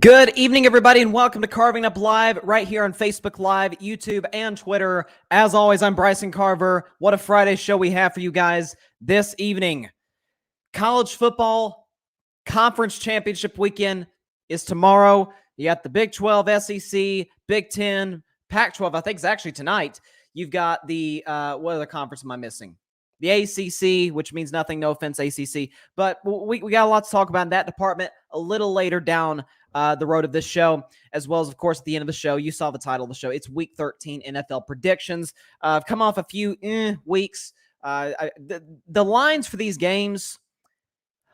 Good evening, everybody, and welcome to Carving Up Live right here on Facebook Live, YouTube, and Twitter. As always, I'm Bryson Carver. What a Friday show we have for you guys this evening. College football conference championship weekend is tomorrow. You got the Big 12, SEC, Big 10, Pac-12, I think is actually tonight. You've got the, what other conference am I missing? The ACC, which means nothing, no offense, ACC. But we got a lot to talk about in that department a little later down the road of this show, as well as, of course, at the end of the show. You saw the title of the show. It's Week 13 NFL predictions. I've come off a few weeks. The lines for these games,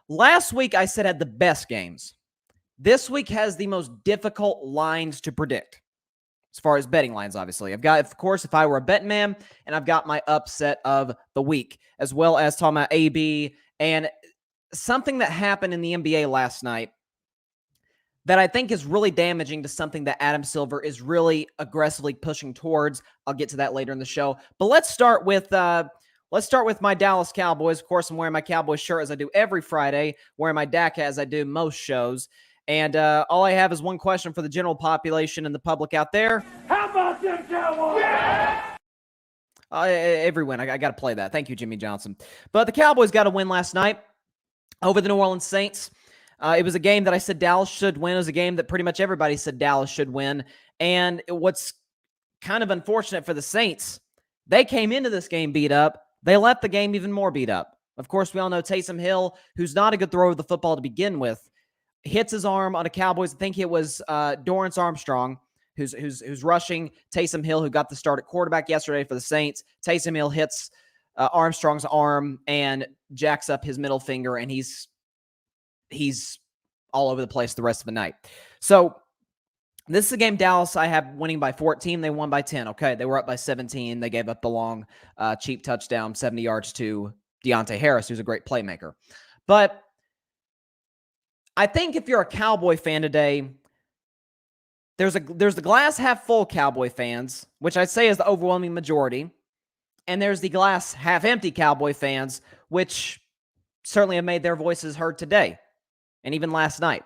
last week I said had the best games. This week has the most difficult lines to predict. As far as betting lines, obviously. I've got, of course, if I were a betting man, and I've got my upset of the week, as well as talking about AB and something that happened in the NBA last night that I think is really damaging to something that Adam Silver is really aggressively pushing towards. I'll get to that later in the show. But let's start with my Dallas Cowboys. Of course, I'm wearing my Cowboys shirt as I do every Friday, wearing my DAC as I do most shows. And all I have is one question for the general population and the public out there. How about them Cowboys? Yeah! Every win. I got to play that. Thank you, Jimmy Johnson. But the Cowboys got a win last night over the New Orleans Saints. It was a game that I said Dallas should win. It was a game that pretty much everybody said Dallas should win. And what's kind of unfortunate for the Saints, they came into this game beat up. They left the game even more beat up. Of course, we all know Taysom Hill, who's not a good thrower of the football to begin with, hits his arm on a Cowboys. I think it was Dorrance Armstrong, who's rushing Taysom Hill, who got the start at quarterback yesterday for the Saints. Taysom Hill hits Armstrong's arm and jacks up his middle finger, and he's all over the place the rest of the night. So this is a game Dallas I have winning by 14. They won by 10. Okay, they were up by 17. They gave up the long, cheap touchdown, 70 yards to Deontay Harris, who's a great playmaker. But I think if you're a Cowboy fan today, there's the glass half full Cowboy fans, which I'd say is the overwhelming majority, and there's the glass half empty Cowboy fans, which certainly have made their voices heard today and even last night.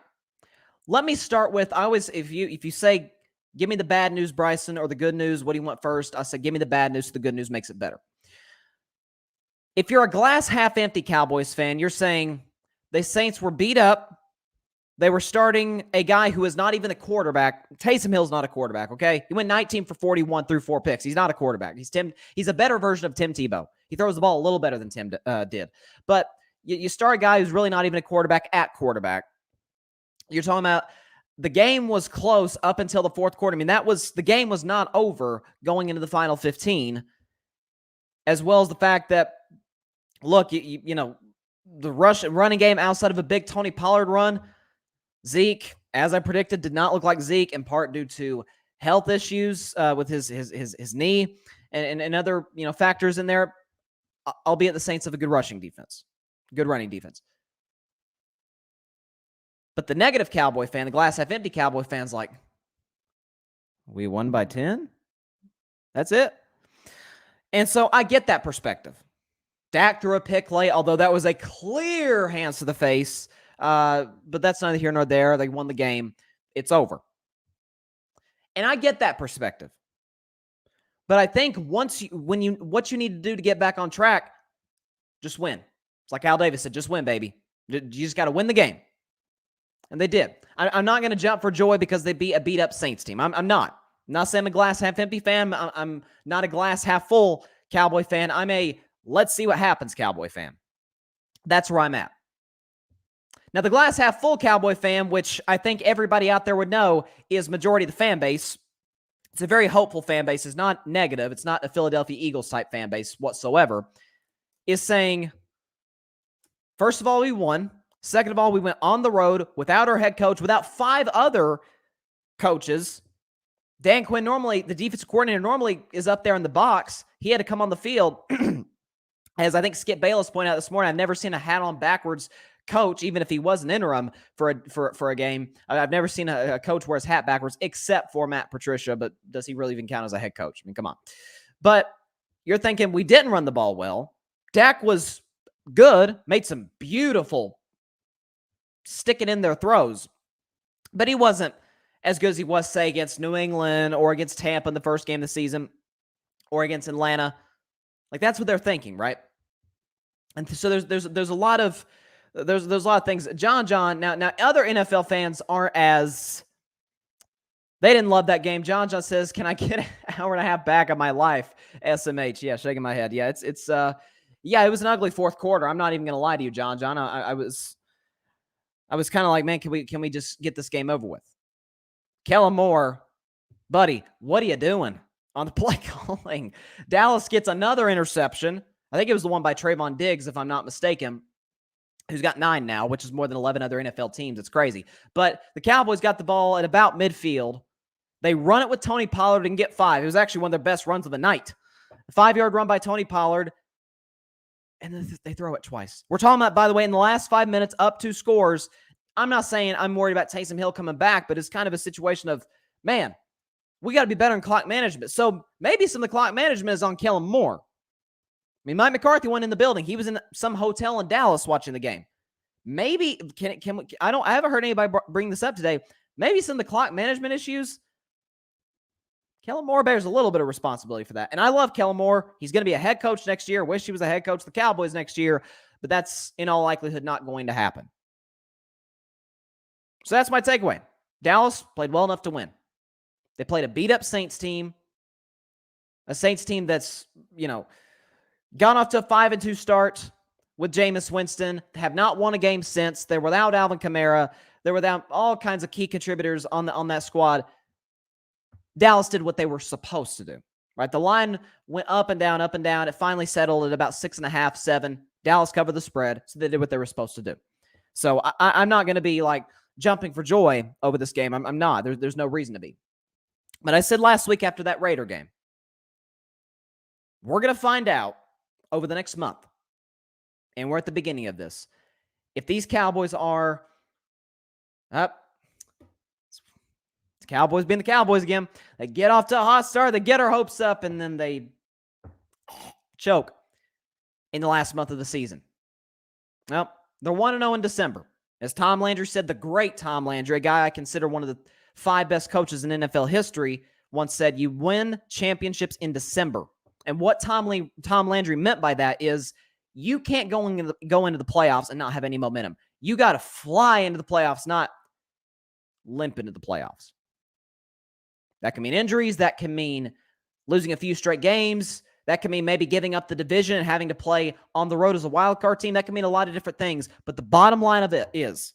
Let me start with, if you say, give me the bad news, Bryson, or the good news, what do you want first? I said, give me the bad news, so the good news makes it better. If you're a glass half empty Cowboys fan, you're saying the Saints were beat up. They were starting a guy who is not even a quarterback. Taysom Hill's not a quarterback, okay? He went 19 for 41 through 4 picks. He's not a quarterback. He's a better version of Tim Tebow. He throws the ball a little better than Tim did. But you start a guy who's really not even a quarterback at quarterback. You're talking about the game was close up until the fourth quarter. I mean, the game was not over going into the final 15, as well as the fact that, look, you know, the running game outside of a big Tony Pollard run, Zeke, as I predicted, did not look like Zeke, in part due to health issues with his knee and other factors in there. Albeit the Saints have a good rushing defense, good running defense. But the negative Cowboy fan, the glass half empty Cowboy fan's like, we won by 10? That's it? And so I get that perspective. Dak threw a pick late, although that was a clear hands to the face. But that's neither here nor there. They won the game. It's over. And I get that perspective. But I think what you need to do to get back on track, just win. It's like Al Davis said, just win, baby. You just got to win the game. And they did. I'm not going to jump for joy because they beat a beat-up Saints team. I'm not. I'm not saying I'm a glass half empty fan. I'm not a glass half full Cowboy fan. I'm a let's see what happens Cowboy fan. That's where I'm at. Now, the glass half full Cowboy fan, which I think everybody out there would know is majority of the fan base. It's a very hopeful fan base. It's not negative. It's not a Philadelphia Eagles type fan base whatsoever. Is saying, first of all, we won. Second of all, we went on the road without our head coach, without 5 other coaches. Dan Quinn, normally, the defensive coordinator, normally is up there in the box. He had to come on the field. As I think Skip Bayless pointed out this morning, I've never seen a hat on backwards coach, even if he was an interim for a game. I've never seen a coach wear his hat backwards except for Matt Patricia, but does he really even count as a head coach? I mean, come on. But you're thinking we didn't run the ball well. Dak was good, made some beautiful stick it in their throws. But he wasn't as good as he was, say, against New England or against Tampa in the first game of the season or against Atlanta. Like, that's what they're thinking, right? And so there's a lot of things. John now other NFL fans aren't as, they didn't love that game. John says, "Can I get an hour and a half back of my life?" SMH, yeah, shaking my head. Yeah, it was an ugly fourth quarter. I'm not even gonna lie to you, John. I was kind of like, man, can we just get this game over with? Kellen Moore, buddy, what are you doing on the play calling? Dallas gets another interception. I think it was the one by Trayvon Diggs, if I'm not mistaken, who's got 9 now, which is more than 11 other NFL teams. It's crazy. But the Cowboys got the ball at about midfield. They run it with Tony Pollard and get 5. It was actually one of their best runs of the night. A 5-yard run by Tony Pollard, and then they throw it twice. We're talking about, by the way, in the last 5 minutes, up 2 scores. I'm not saying I'm worried about Taysom Hill coming back, but it's kind of a situation of, man, we got to be better in clock management. So maybe some of the clock management is on Kellen Moore. I mean, Mike McCarthy went in the building. He was in some hotel in Dallas watching the game. Maybe I haven't heard anybody bring this up today. Maybe some of the clock management issues, Kellen Moore bears a little bit of responsibility for that. And I love Kellen Moore. He's going to be a head coach next year. Wish he was a head coach of the Cowboys next year, but that's in all likelihood not going to happen. So that's my takeaway. Dallas played well enough to win. They played a beat-up Saints team, a Saints team that's, gone off to a 5-2 start with Jameis Winston, have not won a game since. They're without Alvin Kamara. They're without all kinds of key contributors on that squad. Dallas did what they were supposed to do, right? The line went up and down, up and down. It finally settled at about 6.5, 7. Dallas covered the spread, so they did what they were supposed to do. So I'm not going to be like jumping for joy over this game. I'm not. There's no reason to be. But I said last week after that Raider game, we're going to find out over the next month, and we're at the beginning of this, if these Cowboys are up. The Cowboys being the Cowboys again. They get off to a hot start. They get our hopes up, and then they choke in the last month of the season. Well, they're 1-0 in December. As Tom Landry said, the great Tom Landry, a guy I consider one of the 5 best coaches in NFL history, once said, you win championships in December. And what Tom Landry meant by that is you can't go into the playoffs and not have any momentum. You got to fly into the playoffs, not limp into the playoffs. That can mean injuries. That can mean losing a few straight games. That can mean maybe giving up the division and having to play on the road as a wild card team. That can mean a lot of different things. But the bottom line of it is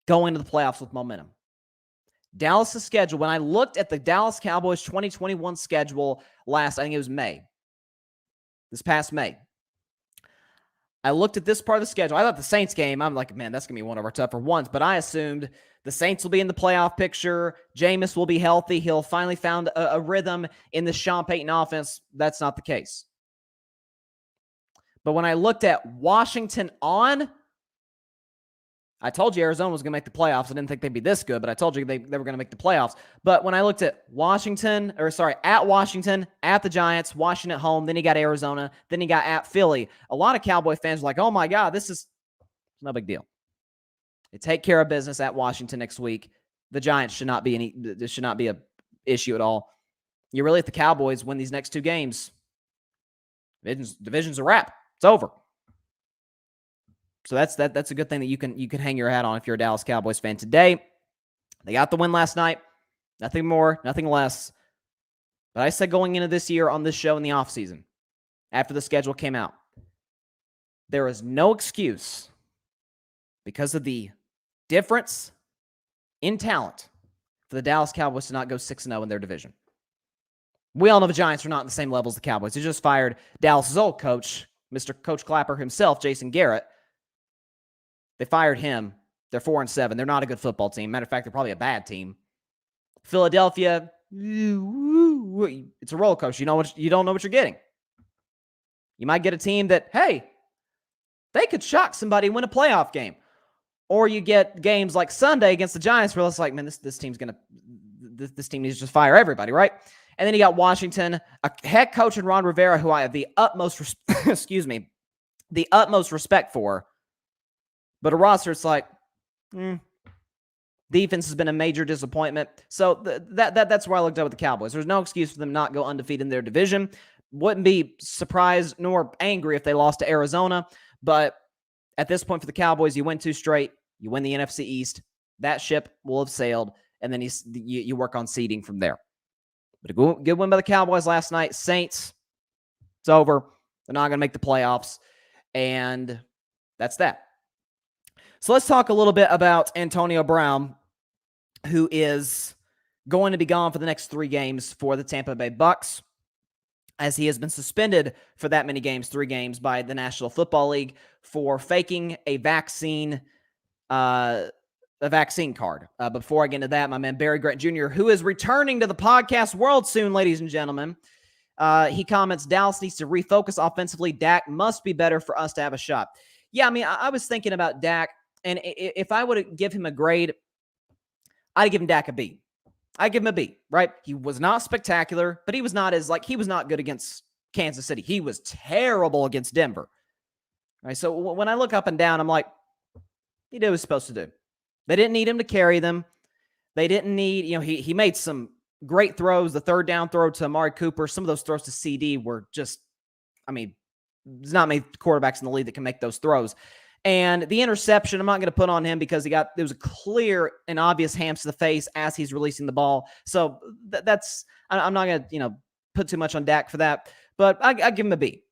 going to the playoffs with momentum. Dallas' schedule, when I looked at the Dallas Cowboys 2021 schedule I think it was May, this past May, I looked at this part of the schedule. I thought the Saints game, I'm like, man, that's going to be one of our tougher ones. But I assumed the Saints will be in the playoff picture. Jameis will be healthy. He'll finally found a rhythm in the Sean Payton offense. That's not the case. But when I looked at Washington I told you Arizona was going to make the playoffs. I didn't think they'd be this good, but I told you they were going to make the playoffs. But when I looked at at Washington, at the Giants, Washington at home, then you got Arizona, then you got at Philly. A lot of Cowboy fans were like, oh my God, this is no big deal. They take care of business at Washington next week. The Giants should not be this should not be an issue at all. You really let the Cowboys win these next 2 games. Division's a wrap. It's over. So that's a good thing that you can hang your hat on if you're a Dallas Cowboys fan today. They got the win last night. Nothing more, nothing less. But I said going into this year on this show in the offseason, after the schedule came out, there is no excuse because of the difference in talent for the Dallas Cowboys to not go 6-0 in their division. We all know the Giants are not on the same level as the Cowboys. They just fired Dallas' old coach, Mr. Coach Clapper himself, Jason Garrett. They fired him. They're 4-7. They're not a good football team. Matter of fact, they're probably a bad team. Philadelphia, it's a roller coaster. You don't know what you're getting. You might get a team that, hey, they could shock somebody and win a playoff game. Or you get games like Sunday against the Giants where it's like, man, this team needs to just fire everybody, right? And then you got Washington, a head coach in Ron Rivera, who I have the utmost utmost respect for. But a roster, it's like, Defense has been a major disappointment. So that's where I looked at with the Cowboys. There's no excuse for them not go undefeated in their division. Wouldn't be surprised nor angry if they lost to Arizona. But at this point for the Cowboys, you win 2 straight. You win the NFC East. That ship will have sailed. And then you work on seeding from there. But a good win by the Cowboys last night. Saints, it's over. They're not going to make the playoffs. And that's that. So let's talk a little bit about Antonio Brown, who is going to be gone for the next 3 games for the Tampa Bay Bucks, as he has been suspended for that many games, 3 games, by the National Football League for faking a vaccine card. But before I get into that, my man Barry Grant Jr., who is returning to the podcast world soon, ladies and gentlemen, he comments, Dallas needs to refocus offensively. Dak must be better for us to have a shot. Yeah, I mean, I was thinking about Dak, and if I would give him a grade, I'd give him Dak a B. I'd give him a B, right? He was not spectacular, but he was not good against Kansas City. He was terrible against Denver. All right, so when I look up and down, I'm like, he did what he was supposed to do. They didn't need him to carry them. They didn't need, he made some great throws. The 3rd down throw to Amari Cooper, some of those throws to CD were just, there's not many quarterbacks in the league that can make those throws. And the interception, I'm not going to put on him because there was a clear and obvious hands to the face as he's releasing the ball. So I'm not going to, put too much on Dak for that. But I give him a B.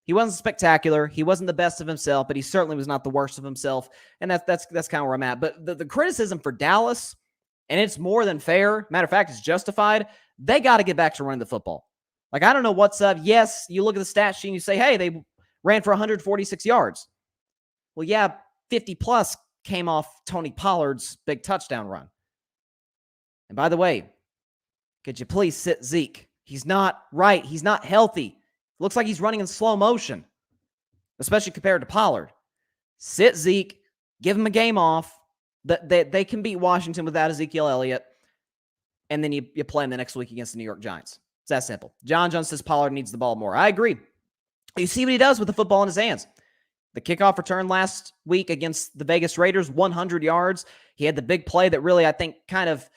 He wasn't spectacular. He wasn't the best of himself, but he certainly was not the worst of himself. And that's kind of where I'm at. But the criticism for Dallas, and it's more than fair. Matter of fact, it's justified. They got to get back to running the football. Like, I don't know what's up. Yes, you look at the stat sheet and you say, hey, they ran for 146 yards. Well, yeah, 50 plus came off Tony Pollard's big touchdown run. And by the way, could you please sit Zeke? He's not right. He's not healthy. Looks like he's running in slow motion, especially compared to Pollard. Sit Zeke, give him a game off. They can beat Washington without Ezekiel Elliott, and then you play him the next week against the New York Giants. It's that simple. John Jones says Pollard needs the ball more. I agree. You see what he does with the football in his hands. The kickoff return last week against the Vegas Raiders, 100 yards. He had the big play that really, I think, kind of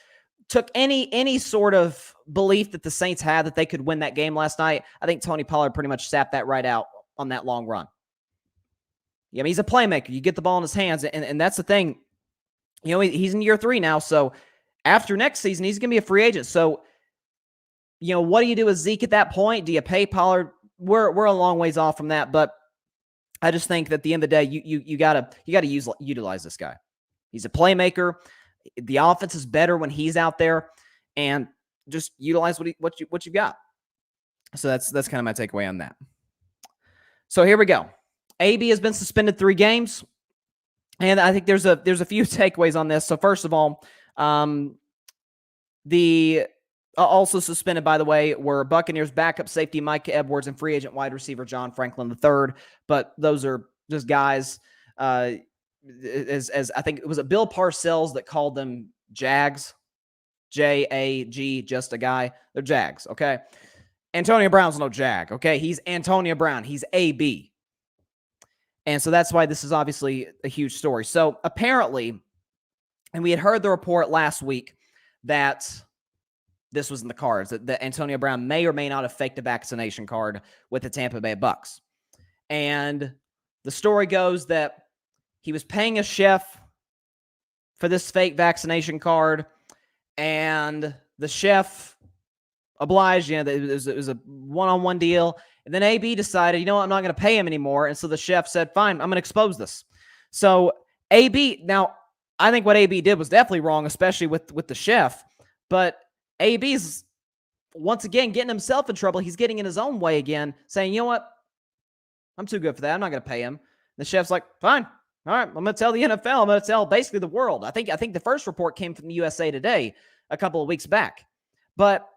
took any sort of belief that the Saints had that they could win that game last night. I think Tony Pollard pretty much sapped that right out on that long run. Yeah, I mean, he's a playmaker. You get the ball in his hands, and that's the thing. He's in year 3 now, so after next season, he's going to be a free agent. So, what do you do with Zeke at that point? Do you pay Pollard? We're a long ways off from that, but I just think that at the end of the day, you gotta utilize this guy. He's a playmaker. The offense is better when he's out there, and just utilize what you got. So that's kind of my takeaway on that. So here we go. AB has been suspended 3 games, and I think there's a few takeaways on this. So first of all, the also suspended, by the way, were Buccaneers backup safety Mike Edwards and free agent wide receiver John Franklin III. But those are just guys. As I think it was Bill Parcells that called them Jags, JAG, just a guy. They're Jags, okay? Antonio Brown's no Jag, okay? He's Antonio Brown. He's AB. And so that's why this is obviously a huge story. So apparently, and we had heard the report last week that this was in the cards, that Antonio Brown may or may not have faked a vaccination card with the Tampa Bay Bucks. And the story goes that he was paying a chef for this fake vaccination card, and the chef obliged. It was a one-on-one deal. And then AB decided, you know what, I'm not going to pay him anymore. And so the chef said, fine, I'm going to expose this. So AB, now, I think what AB did was definitely wrong, especially with the chef. But AB's, once again, getting himself in trouble. He's getting in his own way again, saying, you know what, I'm too good for that. I'm not going to pay him. The chef's like, fine. All right, I'm going to tell the NFL. I'm going to tell basically the world. I think the first report came from the USA Today a couple of weeks back. But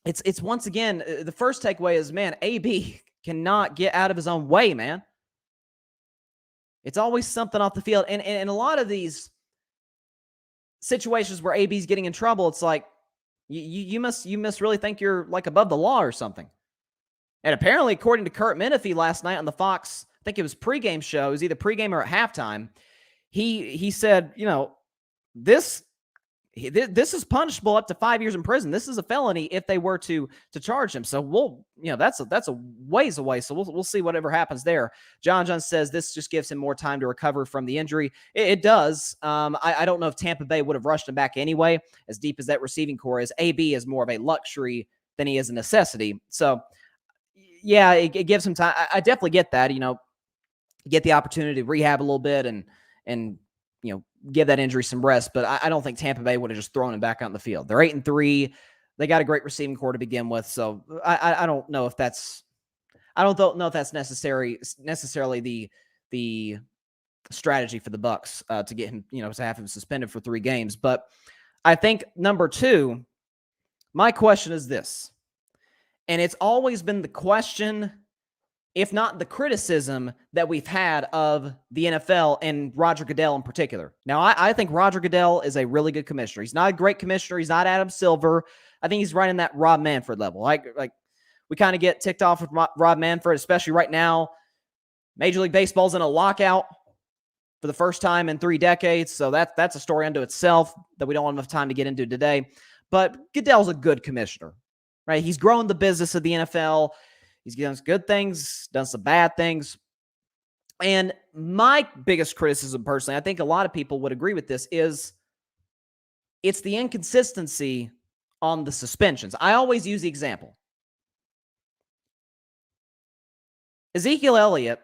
it's once again, the first takeaway is, man, AB cannot get out of his own way, man. It's always something off the field. And a lot of these situations where AB's getting in trouble, it's like, you must really think you're like above the law or something. And apparently, according to Kurt Menefee last night on the Fox, I think it was pregame show, it was either pregame or at halftime, he said, you know, this This is punishable up to 5 years in prison. This is a felony if they were to charge him. So that's a ways away. So we'll see whatever happens there. John says this just gives him more time to recover from the injury. It does. I don't know if Tampa Bay would have rushed him back anyway, as deep as that receiving core is. AB is more of a luxury than he is a necessity. So yeah, it gives him time. I definitely get that. Get the opportunity to rehab a little bit and give that injury some rest. But I don't think Tampa Bay would have just thrown him back out in the field. They're 8-3. They got a great receiving core to begin with. So I don't know if that's necessarily the strategy for the Bucks to get him, to have him suspended for 3 games. But I think number 2, my question is this, and it's always been the question, if not the criticism that we've had of the NFL and Roger Goodell in particular. Now, I think Roger Goodell is a really good commissioner. He's not a great commissioner. He's not Adam Silver. I think he's right in that Rob Manfred level. Like we kind of get ticked off with Rob Manfred, especially right now. Major League Baseball's in a lockout for the first time in 3 decades. So that's a story unto itself that we don't have enough time to get into today. But Goodell's a good commissioner, right? He's grown the business of the NFL. He's done some good things, done some bad things. And my biggest criticism personally, I think a lot of people would agree with this, is it's the inconsistency on the suspensions. I always use the example. Ezekiel Elliott,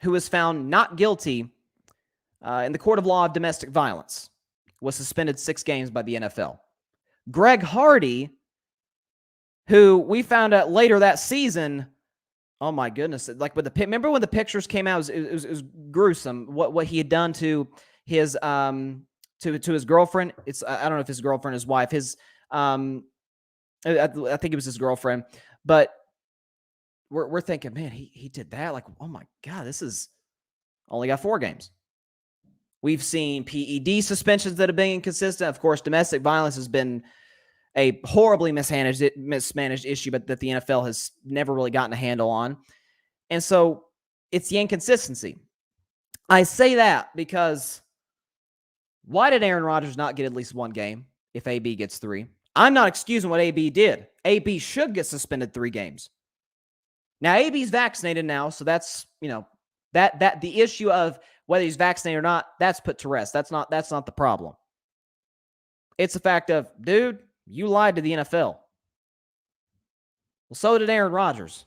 who was found not guilty in the court of law of domestic violence, was suspended 6 games by the NFL. Greg Hardy, who we found out later that season, oh my goodness, like remember when the pictures came out, it was gruesome what he had done to his to his girlfriend. I don't know if his girlfriend, his wife, I think it was his girlfriend, but we're thinking, man, he did that. Like, oh my God, this is only got 4 games. We've seen PED suspensions that have been inconsistent. Of course, domestic violence has been a horribly mismanaged issue, but that the NFL has never really gotten a handle on. And so it's the inconsistency. I say that because why did Aaron Rodgers not get at least 1 game if AB gets 3? I'm not excusing what AB did. AB should get suspended 3 games. Now, AB's vaccinated now, so that's, that the issue of whether he's vaccinated or not, that's put to rest. That's not the problem. It's a fact of, dude, you lied to the NFL. Well, so did Aaron Rodgers.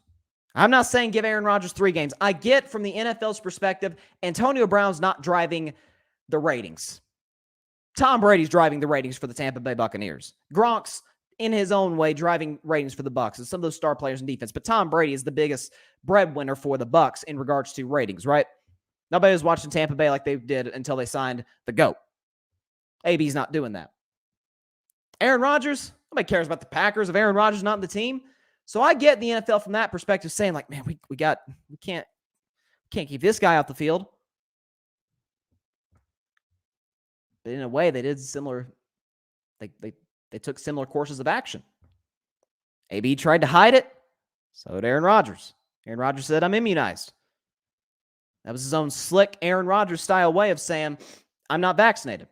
I'm not saying give Aaron Rodgers 3 games. I get from the NFL's perspective, Antonio Brown's not driving the ratings. Tom Brady's driving the ratings for the Tampa Bay Buccaneers. Gronk's, in his own way, driving ratings for the Bucs and some of those star players in defense. But Tom Brady is the biggest breadwinner for the Bucs in regards to ratings, right? Nobody was watching Tampa Bay like they did until they signed the GOAT. AB's not doing that. Aaron Rodgers, nobody cares about the Packers if Aaron Rodgers is not in the team. So I get the NFL from that perspective saying, like, man, we can't keep this guy off the field. But in a way, they did similar. They took similar courses of action. AB tried to hide it. So did Aaron Rodgers. Aaron Rodgers said, I'm immunized. That was his own slick Aaron Rodgers style way of saying, I'm not vaccinated.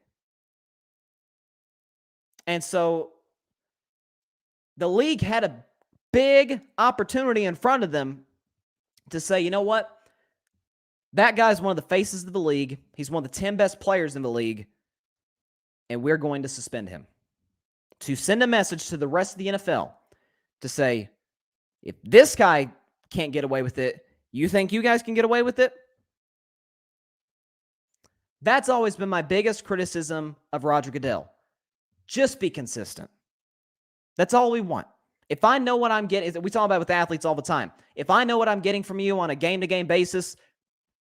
And so the league had a big opportunity in front of them to say, you know what? That guy's one of the faces of the league. He's one of the 10 best players in the league. And we're going to suspend him. To send a message to the rest of the NFL to say, if this guy can't get away with it, you think you guys can get away with it? That's always been my biggest criticism of Roger Goodell. Just be consistent. That's all we want. If I know what I'm getting, we talk about it with athletes all the time. If I know what I'm getting from you on a game-to-game basis,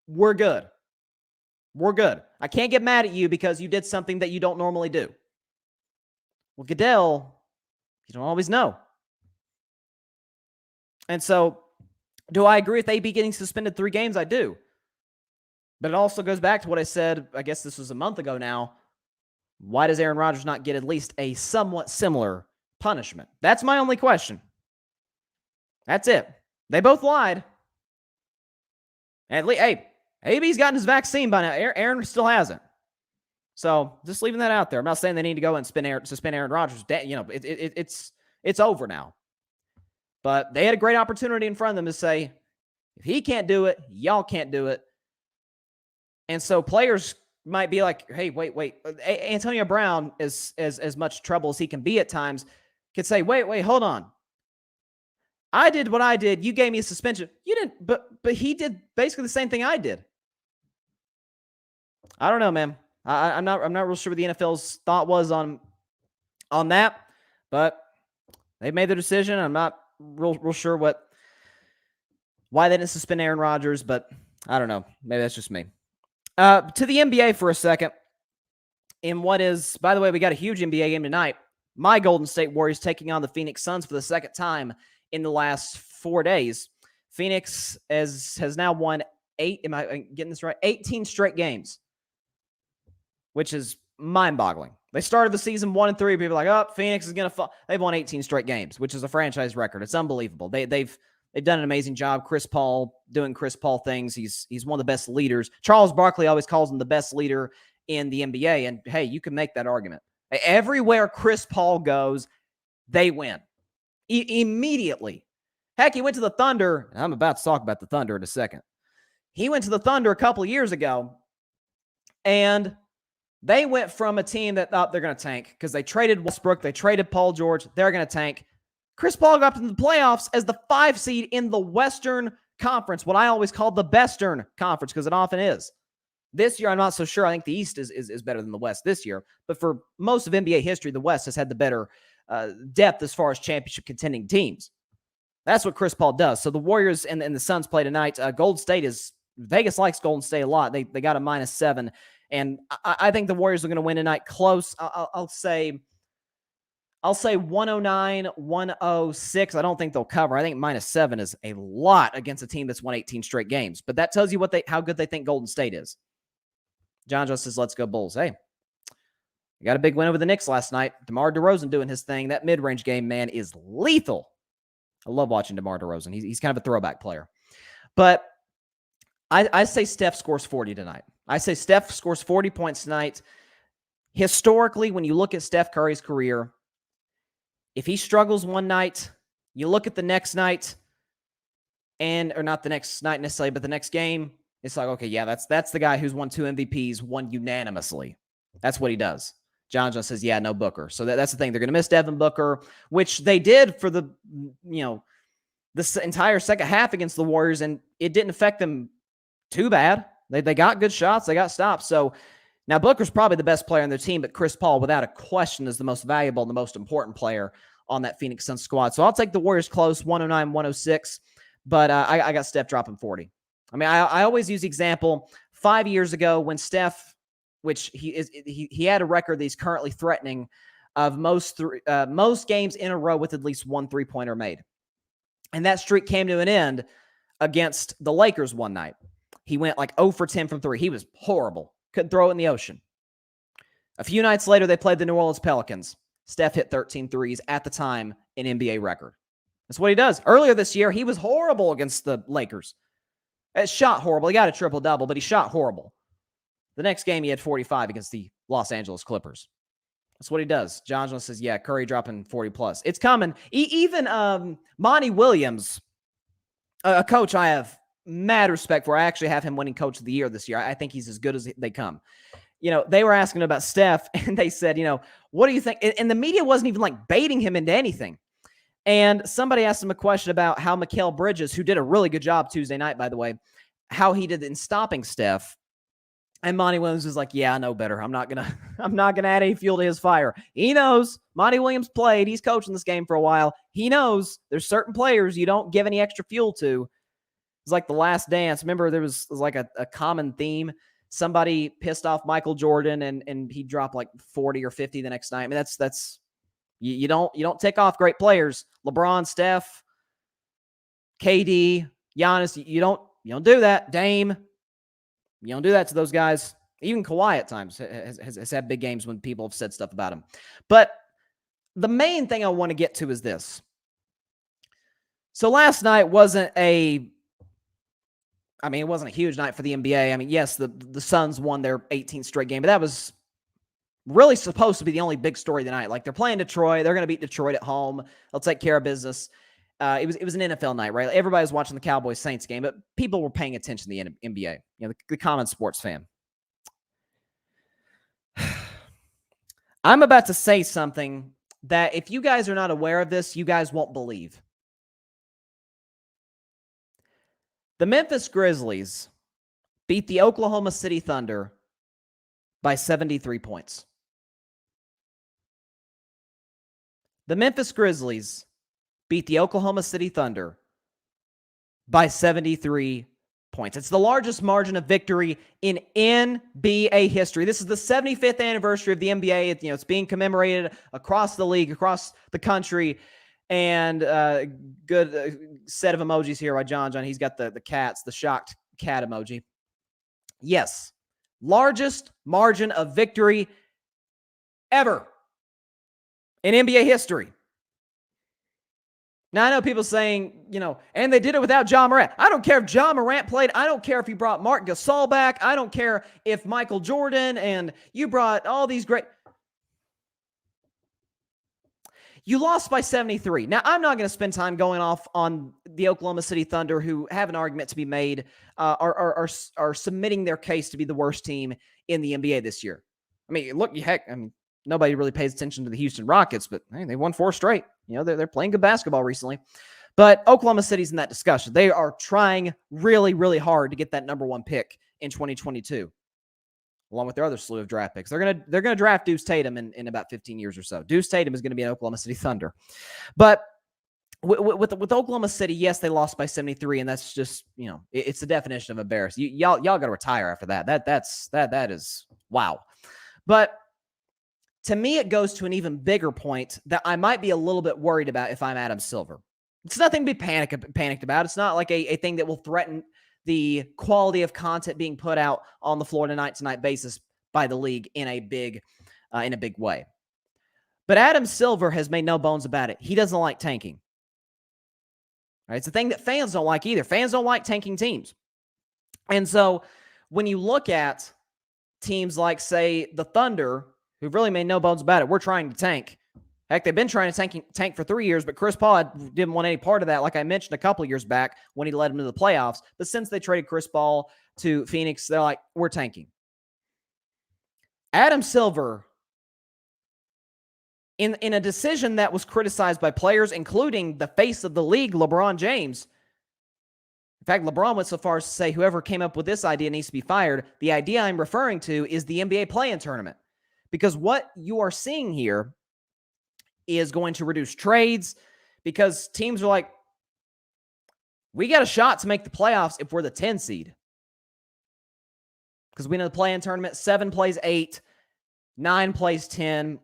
we're good. We're good. I can't get mad at you because you did something that you don't normally do. Well, Goodell, you don't always know. And so, do I agree with AB getting suspended 3 games? I do. But it also goes back to what I said, I guess this was a month ago now. Why does Aaron Rodgers not get at least a somewhat similar punishment? That's my only question. That's it. They both lied. At least, hey, AB's gotten his vaccine by now. Aaron still hasn't. So just leaving that out there. I'm not saying they need to go and suspend Aaron Rodgers. It's over now. But they had a great opportunity in front of them to say, if he can't do it, y'all can't do it. And so players might be like, hey, wait. Antonio Brown, is as much trouble as he can be at times, could say, wait, hold on. I did what I did. You gave me a suspension. You didn't, but he did basically the same thing I did. I don't know, man. I'm not real sure what the NFL's thought was on that, but they made their decision. I'm not real sure why they didn't suspend Aaron Rodgers, but I don't know. Maybe that's just me. To the NBA for a second. In what is, by the way, we got a huge NBA game tonight. My Golden State Warriors taking on the Phoenix Suns for the second time in the last 4 days. Phoenix has now won 18 straight games, which is mind-boggling. They started the season 1-3. People are like, oh, Phoenix is going to fall. They've won 18 straight games, which is a franchise record. It's unbelievable. They've done an amazing job. Chris Paul doing Chris Paul things. He's one of the best leaders. Charles Barkley always calls him the best leader in the NBA. And hey, you can make that argument. Everywhere Chris Paul goes, they win. Immediately. Heck, he went to the Thunder. I'm about to talk about the Thunder in a second. He went to the Thunder a couple of years ago, and they went from a team that thought they're going to tank because they traded Westbrook, they traded Paul George, they're going to tank. Chris Paul got up to the playoffs as the 5 seed in the Western Conference, what I always call the Bestern Conference because it often is. This year, I'm not so sure. I think the East is better than the West this year. But for most of NBA history, the West has had the better depth as far as championship contending teams. That's what Chris Paul does. So the Warriors and the Suns play tonight. Golden State Vegas likes Golden State a lot. They got a -7. And I think the Warriors are going to win tonight close. I'll say 109-106. I don't think they'll cover. I think -7 is a lot against a team that's won 18 straight games. But that tells you how good they think Golden State is. John just says, let's go Bulls. Hey, we got a big win over the Knicks last night. DeMar DeRozan doing his thing. That mid-range game, man, is lethal. I love watching DeMar DeRozan. He's kind of a throwback player. But I say Steph scores 40 tonight. I say Steph scores 40 points tonight. Historically, when you look at Steph Curry's career, if he struggles one night, you look at the next night, or not the next night necessarily, but the next game, it's like, okay, yeah, that's the guy who's won 2 MVPs, won unanimously. That's what he does. John says, yeah, no Booker. So that's the thing. They're going to miss Devin Booker, which they did for this entire second half against the Warriors, and it didn't affect them too bad. They got good shots. They got stops. So now Booker's probably the best player on their team, but Chris Paul, without a question, is the most valuable and the most important player on that Phoenix Suns squad. So I'll take the Warriors close, 109-106, but I got Steph dropping 40. I mean, I always use the example 5 years ago when Steph, which he had a record that he's currently threatening of most games in a row with at least 1 3-pointer made. And that streak came to an end against the Lakers one night. He went like 0 for 10 from 3. He was horrible. Couldn't throw it in the ocean. A few nights later, they played the New Orleans Pelicans. Steph hit 13 threes at the time, an NBA record. That's what he does. Earlier this year, he was horrible against the Lakers. It shot horrible. He got a triple-double, but he shot horrible. The next game, he had 45 against the Los Angeles Clippers. That's what he does. John says, yeah, Curry dropping 40+. It's coming. Even Monty Williams, a coach I have mad respect for. I actually have him winning Coach of the Year this year. I think he's as good as they come. They were asking about Steph, and they said, what do you think? And the media wasn't even like baiting him into anything. And somebody asked him a question about how Mikal Bridges, who did a really good job Tuesday night, by the way, how he did in stopping Steph. And Monty Williams was like, yeah, I know better. I'm not gonna add any fuel to his fire. He knows. Monty Williams played. He's coaching this game for a while. He knows there's certain players you don't give any extra fuel to. It's like The Last Dance. Remember, there was like a common theme. Somebody pissed off Michael Jordan and he dropped like 40 or 50 the next night. I mean, that's you don't tick off great players. LeBron, Steph, KD, Giannis, you don't do that. Dame, you don't do that to those guys. Even Kawhi at times has had big games when people have said stuff about him. But the main thing I want to get to is this. So last night it wasn't a huge night for the NBA. I mean, yes, the Suns won their 18th straight game, but that was really supposed to be the only big story tonight. Like, they're playing Detroit. They're going to beat Detroit at home. They'll take care of business. It was an NFL night, right? Everybody was watching the Cowboys-Saints game, but people were paying attention to the NBA, the common sports fan. I'm about to say something that if you guys are not aware of this, you guys won't believe. The Memphis Grizzlies beat the Oklahoma City Thunder by 73 points. The Memphis Grizzlies beat the Oklahoma City Thunder by 73 points. It's the largest margin of victory in NBA history. This is the 75th anniversary of the NBA. It's being commemorated across the league, across the country. And good set of emojis here by John. He's got the cats, the shocked cat emoji. Yes, largest margin of victory ever in NBA history. Now, I know people saying, and they did it without Ja Morant. I don't care if Ja Morant played. I don't care if you brought Marc Gasol back. I don't care if Michael Jordan and you brought all these great... You lost by 73. Now, I'm not going to spend time going off on the Oklahoma City Thunder, who have an argument to be made, are submitting their case to be the worst team in the NBA this year. I mean, look, nobody really pays attention to the Houston Rockets, but hey, they won 4 straight. They're playing good basketball recently. But Oklahoma City's in that discussion. They are trying really, really hard to get that number 1 pick in 2022. Along with their other slew of draft picks. They're gonna draft Deuce Tatum in about 15 years or so. Deuce Tatum is going to be an Oklahoma City Thunder. But with Oklahoma City, yes, they lost by 73, and that's just, it's the definition of embarrassing. Y'all got to retire after that. That is wow. But to me, it goes to an even bigger point that I might be a little bit worried about if I'm Adam Silver. It's nothing to be panicked about. It's not like a thing that will threaten the quality of content being put out on the floor night-to-night basis by the league in a big way. But Adam Silver has made no bones about it. He doesn't like tanking. Right? It's a thing that fans don't like either. Fans don't like tanking teams. And so when you look at teams like, say, the Thunder, who've really made no bones about it, we're trying to tank. Heck, they've been trying to tank for 3 years, but Chris Paul didn't want any part of that, like I mentioned a couple of years back when he led them to the playoffs. But since they traded Chris Paul to Phoenix, they're like, we're tanking. Adam Silver, in a decision that was criticized by players, including the face of the league, LeBron James. In fact, LeBron went so far as to say whoever came up with this idea needs to be fired. The idea I'm referring to is the NBA play-in tournament. Because what you are seeing here is going to reduce trades, because teams are like, we got a shot to make the playoffs if we're the 10 seed. Because we know the play-in tournament, 7 plays 8, 9 plays 10.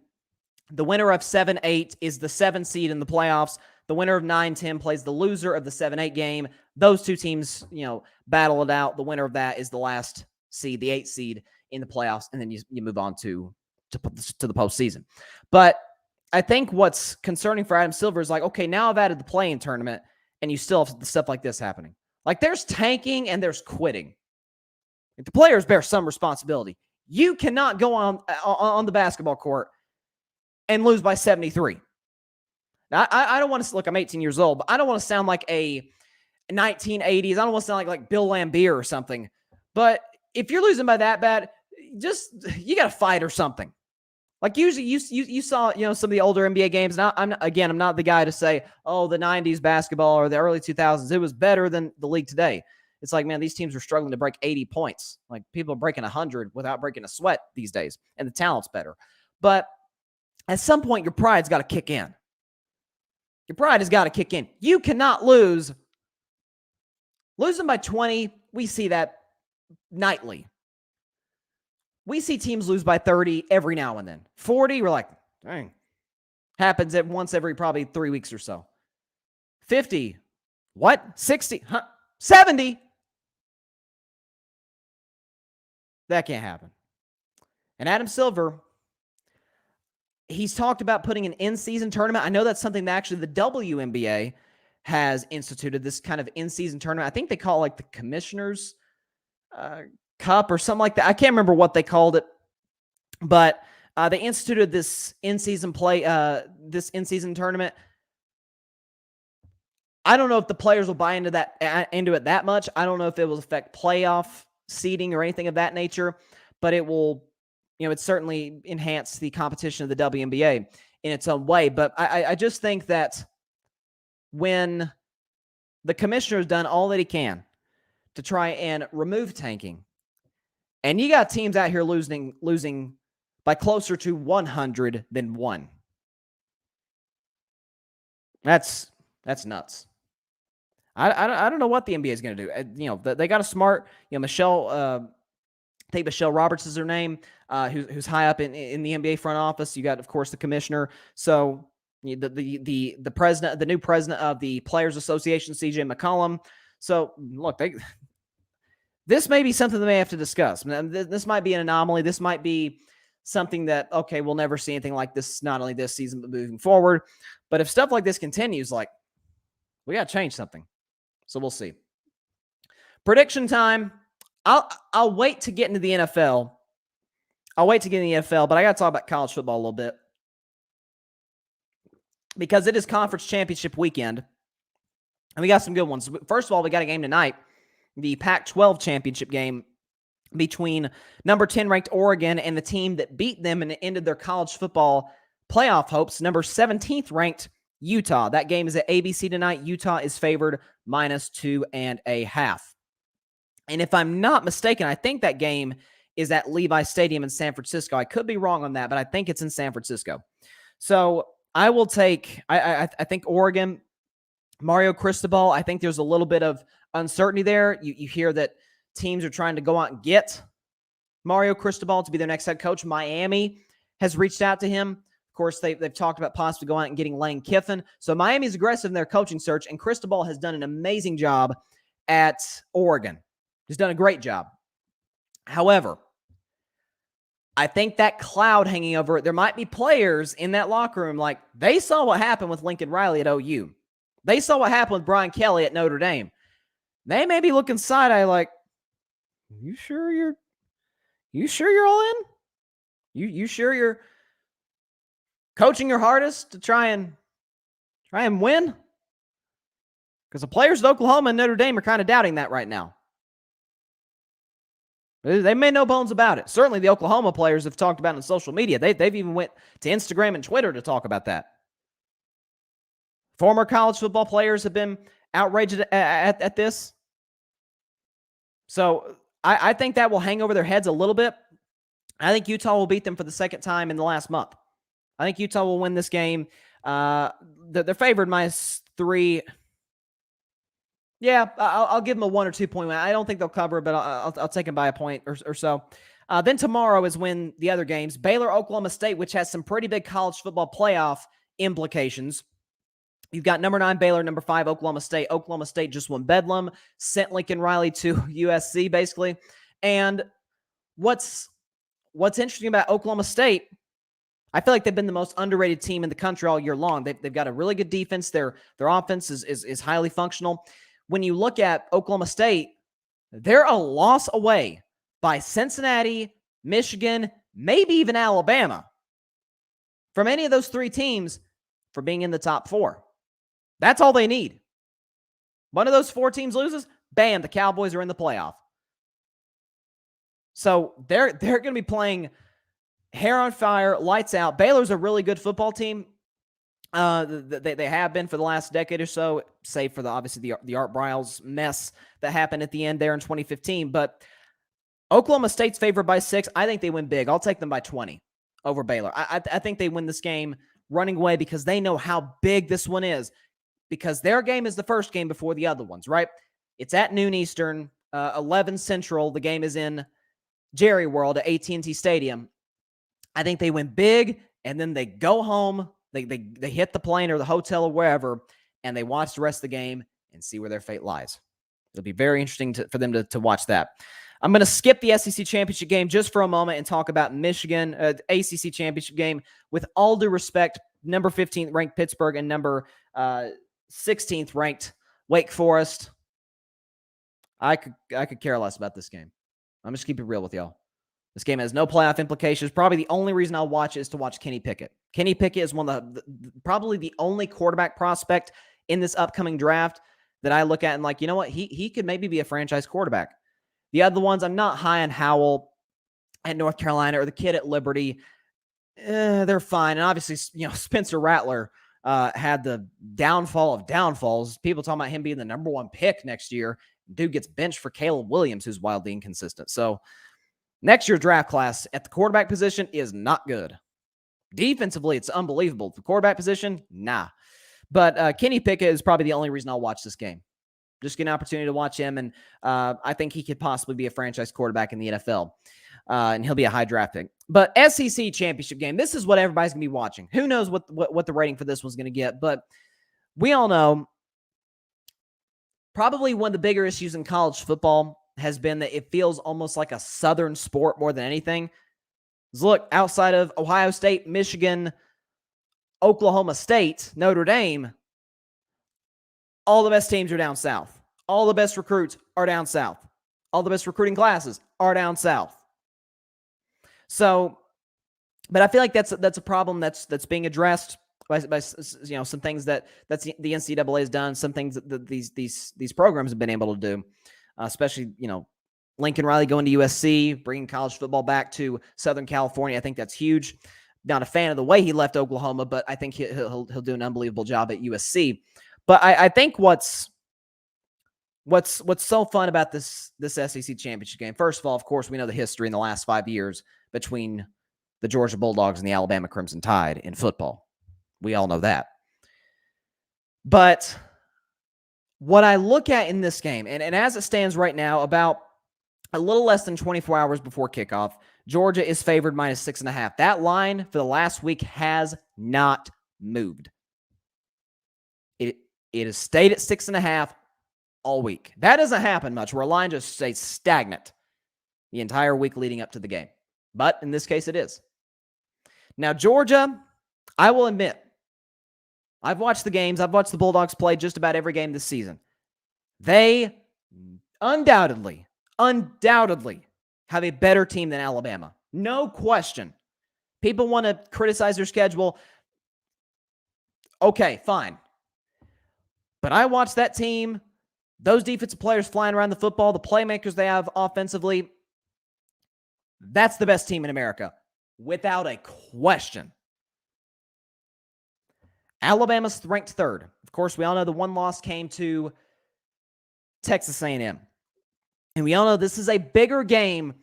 The winner of 7-8 is the 7 seed in the playoffs. The winner of 9-10 plays the loser of the 7-8 game. Those two teams, battle it out. The winner of that is the last seed, the 8 seed in the playoffs, and then you move on to the postseason. But I think what's concerning for Adam Silver is like, okay, now I've added the play-in tournament, and you still have stuff like this happening. Like, there's tanking and there's quitting. The players bear some responsibility. You cannot go on the basketball court and lose by 73. Now, I don't want to look. I'm 18 years old, but I don't want to sound like a 1980s. I don't want to sound like Bill Laimbeer or something. But if you're losing by that bad, you got to fight or something. Like, usually you saw, some of the older NBA games. And I'm not the guy to say, oh, the 90s basketball or the early 2000s, it was better than the league today. It's like, man, these teams are struggling to break 80 points. Like, people are breaking 100 without breaking a sweat these days, and the talent's better. But at some point, your pride's got to kick in. Your pride has got to kick in. You cannot lose. Losing by 20, we see that nightly. We see teams lose by 30 every now and then. 40, we're like, dang. Happens at once every probably 3 weeks or so. 50, what? 60, 70. That can't happen. And Adam Silver, he's talked about putting an in-season tournament. I know that's something that actually the WNBA has instituted, this kind of in-season tournament. I think they call it like the Commissioners Cup or something like that. I can't remember what they called it, but They instituted this in-season tournament. I don't know if the players will buy into it that much. I don't know if it will affect playoff seeding or anything of that nature, but it will, it certainly enhance the competition of the WNBA in its own way. But I just think that when the commissioner has done all that he can to try and remove tanking, and you got teams out here losing by closer to 100 than 1. That's nuts. I don't know what the NBA is going to do. They got a smart, Michelle, I think Michelle Roberts is her name, who's high up in the NBA front office. You got, of course, the commissioner. So the president, the new president of the Players Association, CJ McCollum. So look, this may be something they may have to discuss. This might be an anomaly. This might be something that, okay, we'll never see anything like this, not only this season, but moving forward. But if stuff like this continues, we got to change something. So we'll see. Prediction time. I'll wait to get into the NFL. But I got to talk about college football a little bit because it is conference championship weekend, and we got some good ones. First of all, we got a game tonight, the Pac-12 championship game between number 10 ranked Oregon and the team that beat them and ended their college football playoff hopes, number 17th ranked Utah. That game is at ABC tonight. Utah is favored -2.5. And if I'm not mistaken, I think that game is at Levi Stadium in San Francisco. I could be wrong on that, but I think it's in San Francisco. So I will take, I think Oregon, Mario Cristobal, I think there's a little bit of uncertainty there. You hear that teams are trying to go out and get Mario Cristobal to be their next head coach. Miami has reached out to him. Of course, they've talked about possibly going out and getting Lane Kiffin. So Miami's aggressive in their coaching search, and Cristobal has done an amazing job at Oregon. He's done a great job. However, I think that cloud hanging over it, there might be players in that locker room, they saw what happened with Lincoln Riley at OU. They saw what happened with Brian Kelly at Notre Dame. They may be looking side-eye you sure you're all in? You sure you're coaching your hardest to try and win? Because the players at Oklahoma and Notre Dame are kind of doubting that right now. They made no bones about it. Certainly the Oklahoma players have talked about it on social media. They've even went to Instagram and Twitter to talk about that. Former college football players have been outraged at this. So I think that will hang over their heads a little bit. I think Utah will beat them for the second time in the last month. I think Utah will win this game. They're favored -3. Yeah, I'll give them a 1 or 2 point win. I don't think they'll cover, but I'll take them by a point or so. Then tomorrow is when the other games. Baylor, Oklahoma State, which has some pretty big college football playoff implications. You've got number 9 Baylor, number 5 Oklahoma State. Oklahoma State just won Bedlam, sent Lincoln Riley to USC, basically. And what's interesting about Oklahoma State, I feel like they've been the most underrated team in the country all year long. They've got a really good defense. Their offense is highly functional. When you look at Oklahoma State, they're a loss away by Cincinnati, Michigan, maybe even Alabama from any of those 3 teams for being in the top 4. That's all they need. One of those 4 teams loses, bam, the Cowboys are in the playoff. So they're going to be playing hair on fire, lights out. Baylor's a really good football team. They have been for the last decade or so, save for obviously the Art Briles mess that happened at the end there in 2015. But Oklahoma State's favored by 6. I think they win big. I'll take them by 20 over Baylor. I think they win this game running away because they know how big this one is, because their game is the first game before the other ones, right? It's at noon Eastern, 11 Central. The game is in Jerry World at AT&T Stadium. I think they win big, and then they go home. They hit the plane or the hotel or wherever, and they watch the rest of the game and see where their fate lies. It'll be very interesting for them to watch that. I'm going to skip the SEC championship game just for a moment and talk about Michigan, ACC championship game. With all due respect, number 15th ranked Pittsburgh and number 16th ranked Wake Forest. I could care less about this game. I'm just keep it real with y'all. This game has no playoff implications. Probably the only reason I'll watch it is to watch Kenny Pickett. Kenny Pickett is one of probably the only quarterback prospect in this upcoming draft that I look at and like, you know what? He could maybe be a franchise quarterback. The other ones, I'm not high on Howell at North Carolina or the kid at Liberty. They're fine. And obviously, Spencer Rattler had the downfall of downfalls. People talking about him being the number one pick next year. Dude gets benched for Caleb Williams, who's wildly inconsistent. So next year's draft class at the quarterback position is not good. Defensively, it's unbelievable. The quarterback position, nah. But Kenny Pickett is probably the only reason I'll watch this game. Just get an opportunity to watch him, and I think he could possibly be a franchise quarterback in the NFL, and he'll be a high draft pick. But SEC championship game, this is what everybody's going to be watching. Who knows what the rating for this one's going to get, but we all know probably one of the bigger issues in college football has been that it feels almost like a Southern sport more than anything. Look, outside of Ohio State, Michigan, Oklahoma State, Notre Dame, all the best teams are down south. All the best recruits are down south. All the best recruiting classes are down south. So, but I feel like that's a problem that's being addressed by some things that's the NCAA has done, some things that these programs have been able to do, especially Lincoln Riley going to USC, bringing college football back to Southern California. I think that's huge. Not a fan of the way he left Oklahoma, but I think he'll do an unbelievable job at USC. But I think what's so fun about this SEC championship game, first of all, of course, we know the history in the last 5 years between the Georgia Bulldogs and the Alabama Crimson Tide in football. We all know that. But what I look at in this game, and as it stands right now, about a little less than 24 hours before kickoff, Georgia is favored -6.5. That line for the last week has not moved. It has stayed at 6.5 all week. That doesn't happen much, where a line just stays stagnant the entire week leading up to the game. But in this case, it is. Now, Georgia, I will admit, I've watched the games. I've watched the Bulldogs play just about every game this season. They undoubtedly have a better team than Alabama. No question. People want to criticize their schedule. Okay, fine. But I watched that team, those defensive players flying around the football, the playmakers they have offensively. That's the best team in America, without a question. Alabama's ranked third. Of course, we all know the one loss came to Texas A&M. And we all know this is a bigger game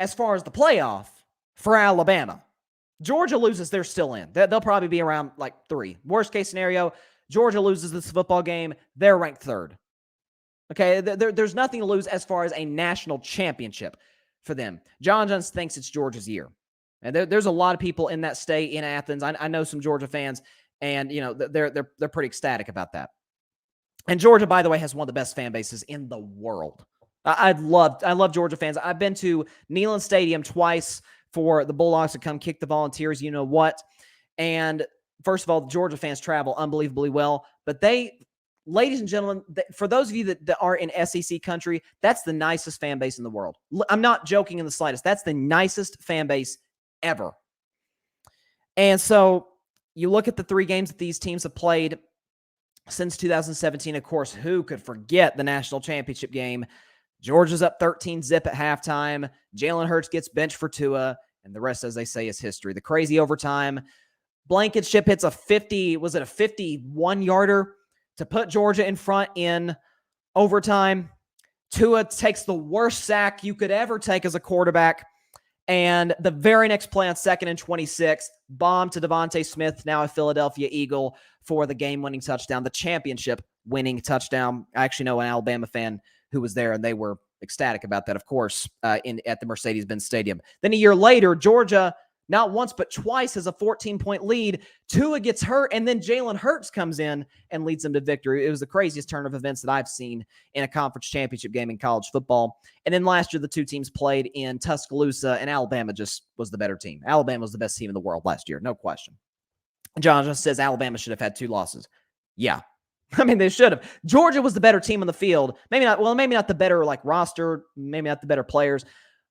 as far as the playoff for Alabama. Georgia loses, they're still in. They'll probably be around like 3. Worst case scenario, Georgia loses this football game, they're ranked third. Okay, there's nothing to lose as far as a national championship for them. John Jones thinks it's Georgia's year. And there's a lot of people in that state, in Athens. I know some Georgia fans, and they're pretty ecstatic about that. And Georgia, by the way, has one of the best fan bases in the world. I love Georgia fans. I've been to Neyland Stadium twice for the Bulldogs to come kick the Volunteers, you know what. And first of all, the Georgia fans travel unbelievably well. But ladies and gentlemen, for those of you that are in SEC country, that's the nicest fan base in the world. I'm not joking in the slightest. That's the nicest fan base ever. And so you look at the 3 games that these teams have played since 2017. Of course, who could forget the national championship game? Georgia's up 13-0 at halftime. Jalen Hurts gets benched for Tua, and the rest, as they say, is history. The crazy overtime. Blankenship hits a 51-yarder to put Georgia in front in overtime. Tua takes the worst sack you could ever take as a quarterback. And the very next play on 2nd and 26, bomb to Devontae Smith, now a Philadelphia Eagle, for the game-winning touchdown, the championship-winning touchdown. I actually know an Alabama fan who was there, and they were ecstatic about that, of course, at the Mercedes-Benz Stadium. Then a year later, Georgia, not once but twice, has a 14-point lead. Tua gets hurt, and then Jalen Hurts comes in and leads them to victory. It was the craziest turn of events that I've seen in a conference championship game in college football. And then last year, the 2 teams played in Tuscaloosa, and Alabama just was the better team. Alabama was the best team in the world last year, no question. John just says Alabama should have had 2 losses. Yeah. I mean, they should have. Georgia was the better team on the field. Maybe not the better roster, maybe not the better players,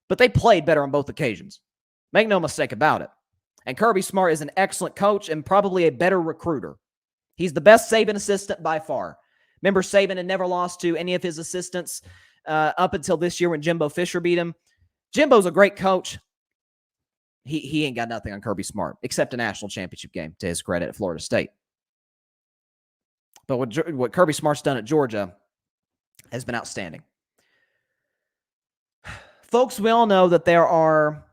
But they played better on both occasions. Make no mistake about it. And Kirby Smart is an excellent coach and probably a better recruiter. He's the best Saban assistant by far. Remember, Saban had never lost to any of his assistants up until this year when Jimbo Fisher beat him. Jimbo's a great coach. He ain't got nothing on Kirby Smart, except a national championship game, to his credit, at Florida State. But what Kirby Smart's done at Georgia has been outstanding. Folks, we all know that there are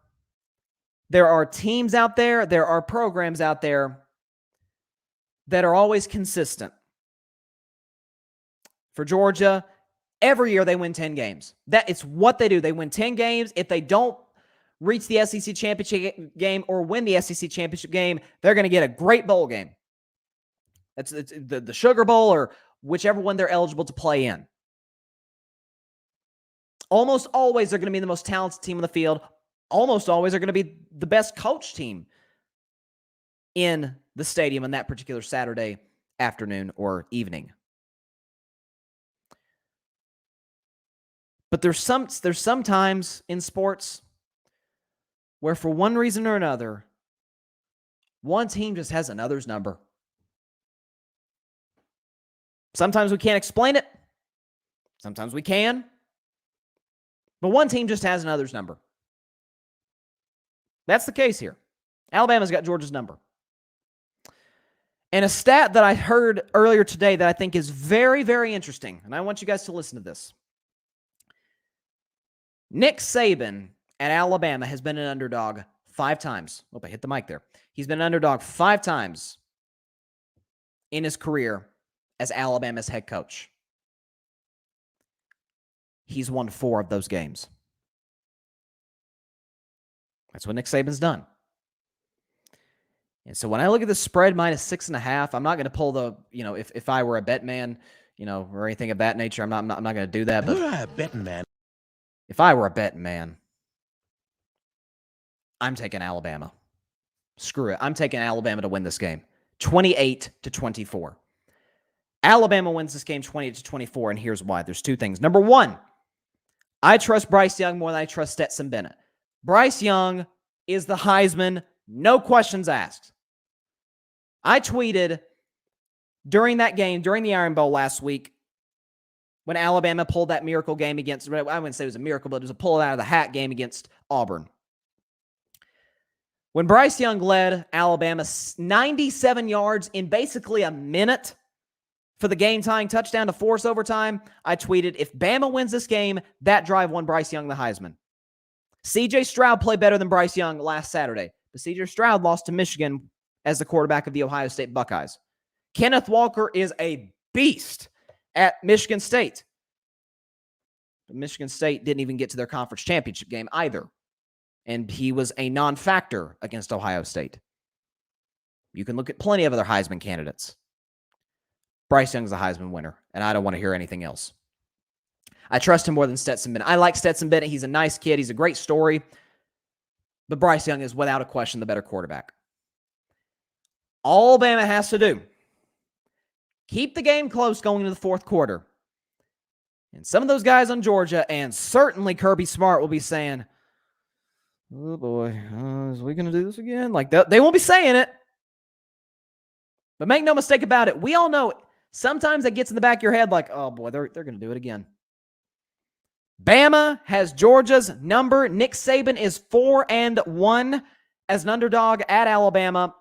teams out there, there are programs out there that are always consistent. For Georgia, every year they win 10 games. It's what they do. They win 10 games. If they don't reach the SEC championship game or win the SEC championship game, they're going to get a great bowl game. It's the Sugar Bowl or whichever one they're eligible to play in. Almost always they're going to be the most talented team on the field. Almost always they're going to be the best coach team in the stadium on that particular Saturday afternoon or evening. But there's some times in sports where for one reason or another, one team just has another's number. Sometimes we can't explain it. Sometimes we can. But one team just has another's number. That's the case here. Alabama's got Georgia's number. And a stat that I heard earlier today that I think is very, very interesting, and I want you guys to listen to this. Nick Saban at Alabama has been an underdog 5 times. Oh, I hit the mic there. He's been an underdog 5 times in his career as Alabama's head coach. He's won 4 of those games. That's what Nick Saban's done. And so when I look at the spread -6.5, I'm not going to pull the, if I were a bet man, or anything of that nature, I'm not going to do that. But Bettin Man. If I were a betting man, I'm taking Alabama. Screw it. I'm taking Alabama to win this game. 28-24. Alabama wins this game 28-24, and here's why. There's 2 things. Number 1, I trust Bryce Young more than I trust Stetson Bennett. Bryce Young is the Heisman, no questions asked. I tweeted during that game, during the Iron Bowl last week, when Alabama pulled that miracle game against, I wouldn't say it was a miracle, but it was a pull out of the hat game against Auburn. When Bryce Young led Alabama 97 yards in basically a minute for the game-tying touchdown to force overtime, I tweeted, if Bama wins this game, that drive won Bryce Young the Heisman. C.J. Stroud played better than Bryce Young last Saturday, but C.J. Stroud lost to Michigan as the quarterback of the Ohio State Buckeyes. Kenneth Walker is a beast at Michigan State. But Michigan State didn't even get to their conference championship game either. And he was a non-factor against Ohio State. You can look at plenty of other Heisman candidates. Bryce Young's a Heisman winner, and I don't want to hear anything else. I trust him more than Stetson Bennett. I like Stetson Bennett. He's a nice kid. He's a great story. But Bryce Young is, without a question, the better quarterback. All Bama has to do, keep the game close going into the 4th quarter. And some of those guys on Georgia, and certainly Kirby Smart, will be saying, oh boy, is we going to do this again? Like, they won't be saying it. But make no mistake about it. We all know it. Sometimes it gets in the back of your head like, oh boy, they're going to do it again. Bama has Georgia's number. Nick Saban is 4-1 as an underdog at Alabama.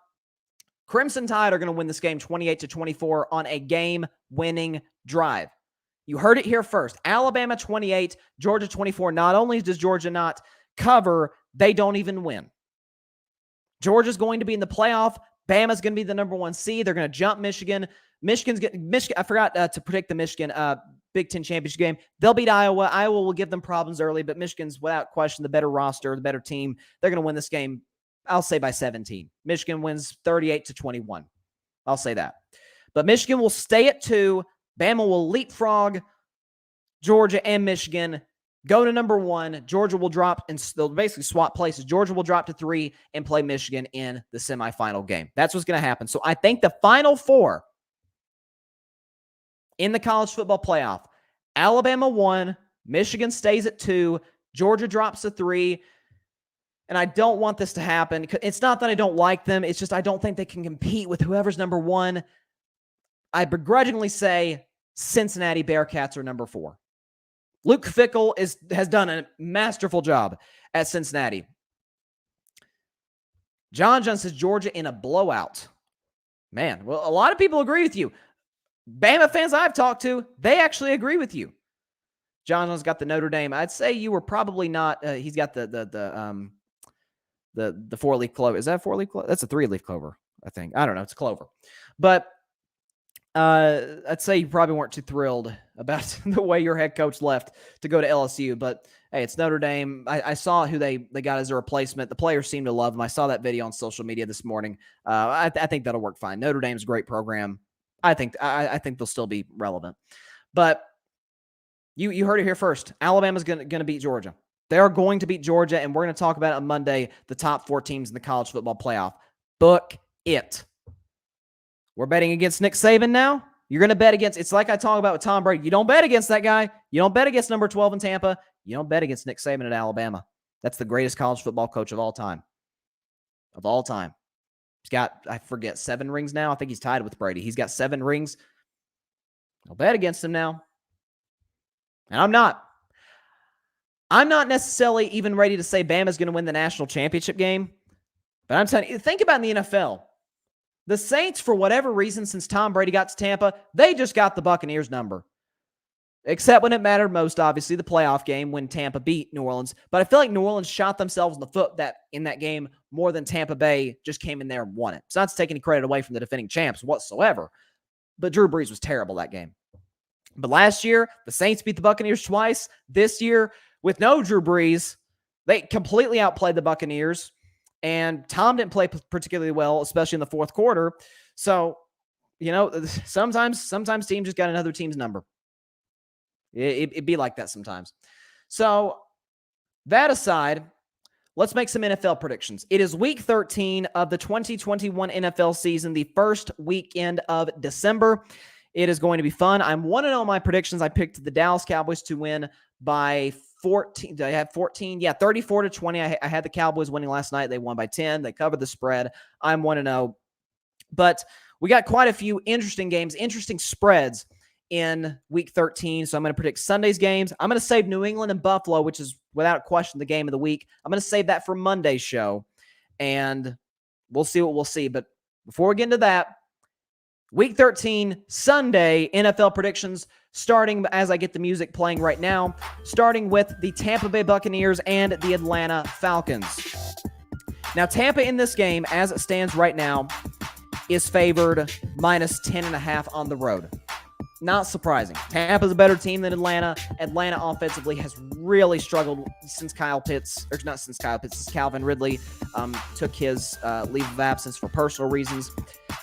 Crimson Tide are going to win this game 28-24 on a game-winning drive. You heard it here first. Alabama 28, Georgia 24. Not only does Georgia not cover, they don't even win. Georgia's going to be in the playoff. Bama's going to be the number 1 seed. They're going to jump Michigan. Michigan. I forgot to predict the Michigan Big Ten championship game. They'll beat Iowa. Iowa will give them problems early, but Michigan's without question the better roster, the better team. They're going to win this game, I'll say, by 17. Michigan wins 38-21. I'll say that. But Michigan will stay at 2. Bama will leapfrog Georgia and Michigan, go to number 1. Georgia will drop, and they'll basically swap places. Georgia will drop to 3 and play Michigan in the semifinal game. That's what's going to happen. So I think the Final 4 in the college football playoff, Alabama 1, Michigan stays at 2, Georgia drops a 3, and I don't want this to happen. It's not that I don't like them. It's just I don't think they can compete with whoever's number 1. I begrudgingly say Cincinnati Bearcats are number 4. Luke Fickell has done a masterful job at Cincinnati. John says Georgia in a blowout. Man, well, a lot of people agree with you. Bama fans I've talked to, they actually agree with you. John's got the Notre Dame. I'd say you were probably not. He's got the 4-leaf clover. Is that a 4-leaf clover? That's a 3-leaf clover, I think. I don't know. It's a clover. But I'd say you probably weren't too thrilled about the way your head coach left to go to LSU. But hey, it's Notre Dame. I saw who they got as a replacement. The players seem to love him. I saw that video on social media this morning. I think that'll work fine. Notre Dame's a great program. I think they'll still be relevant. But you heard it here first. Alabama's going to beat Georgia. They're going to beat Georgia, and we're going to talk about it on Monday, the top 4 teams in the college football playoff. Book it. We're betting against Nick Saban now. You're going to bet against, it's like I talk about with Tom Brady. You don't bet against that guy. You don't bet against number 12 in Tampa. You don't bet against Nick Saban at Alabama. That's the greatest college football coach of all time. Of all time. He's got, I forget, 7 rings now. I think he's tied with Brady. He's got 7 rings. I'll bet against him now. And I'm not necessarily even ready to say Bama's going to win the national championship game. But I'm telling you, think about in the NFL. The Saints, for whatever reason, since Tom Brady got to Tampa, they just got the Buccaneers number. Except when it mattered most, obviously, the playoff game when Tampa beat New Orleans. But I feel like New Orleans shot themselves in the foot in that game more than Tampa Bay just came in there and won it. It's not to take any credit away from the defending champs whatsoever. But Drew Brees was terrible that game. But last year, the Saints beat the Buccaneers twice. This year, with no Drew Brees, they completely outplayed the Buccaneers. And Tom didn't play particularly well, especially in the fourth quarter. So, sometimes teams just got another team's number. It'd be like that sometimes. So, that aside, let's make some NFL predictions. It is week 13 of the 2021 NFL season, the first weekend of December. It is going to be fun. I'm 1-0 my predictions. I picked the Dallas Cowboys to win by 14. I had 14. Yeah, 34-20. I had the Cowboys winning last night. They won by 10. They covered the spread. I'm 1-0. But we got quite a few interesting games, interesting spreads in week 13. So I'm going to predict Sunday's games. I'm going to save New England and Buffalo, which is without question the game of the week. I'm going to save that for Monday's show. And we'll see what we'll see. But before we get into that, Week 13, Sunday, NFL predictions, starting as I get the music playing right now, starting with the Tampa Bay Buccaneers and the Atlanta Falcons. Now, Tampa in this game, as it stands right now, is favored minus 10.5 on the road. Not surprising. Tampa's a better team than Atlanta. Atlanta offensively has really struggled since since Calvin Ridley took his leave of absence for personal reasons.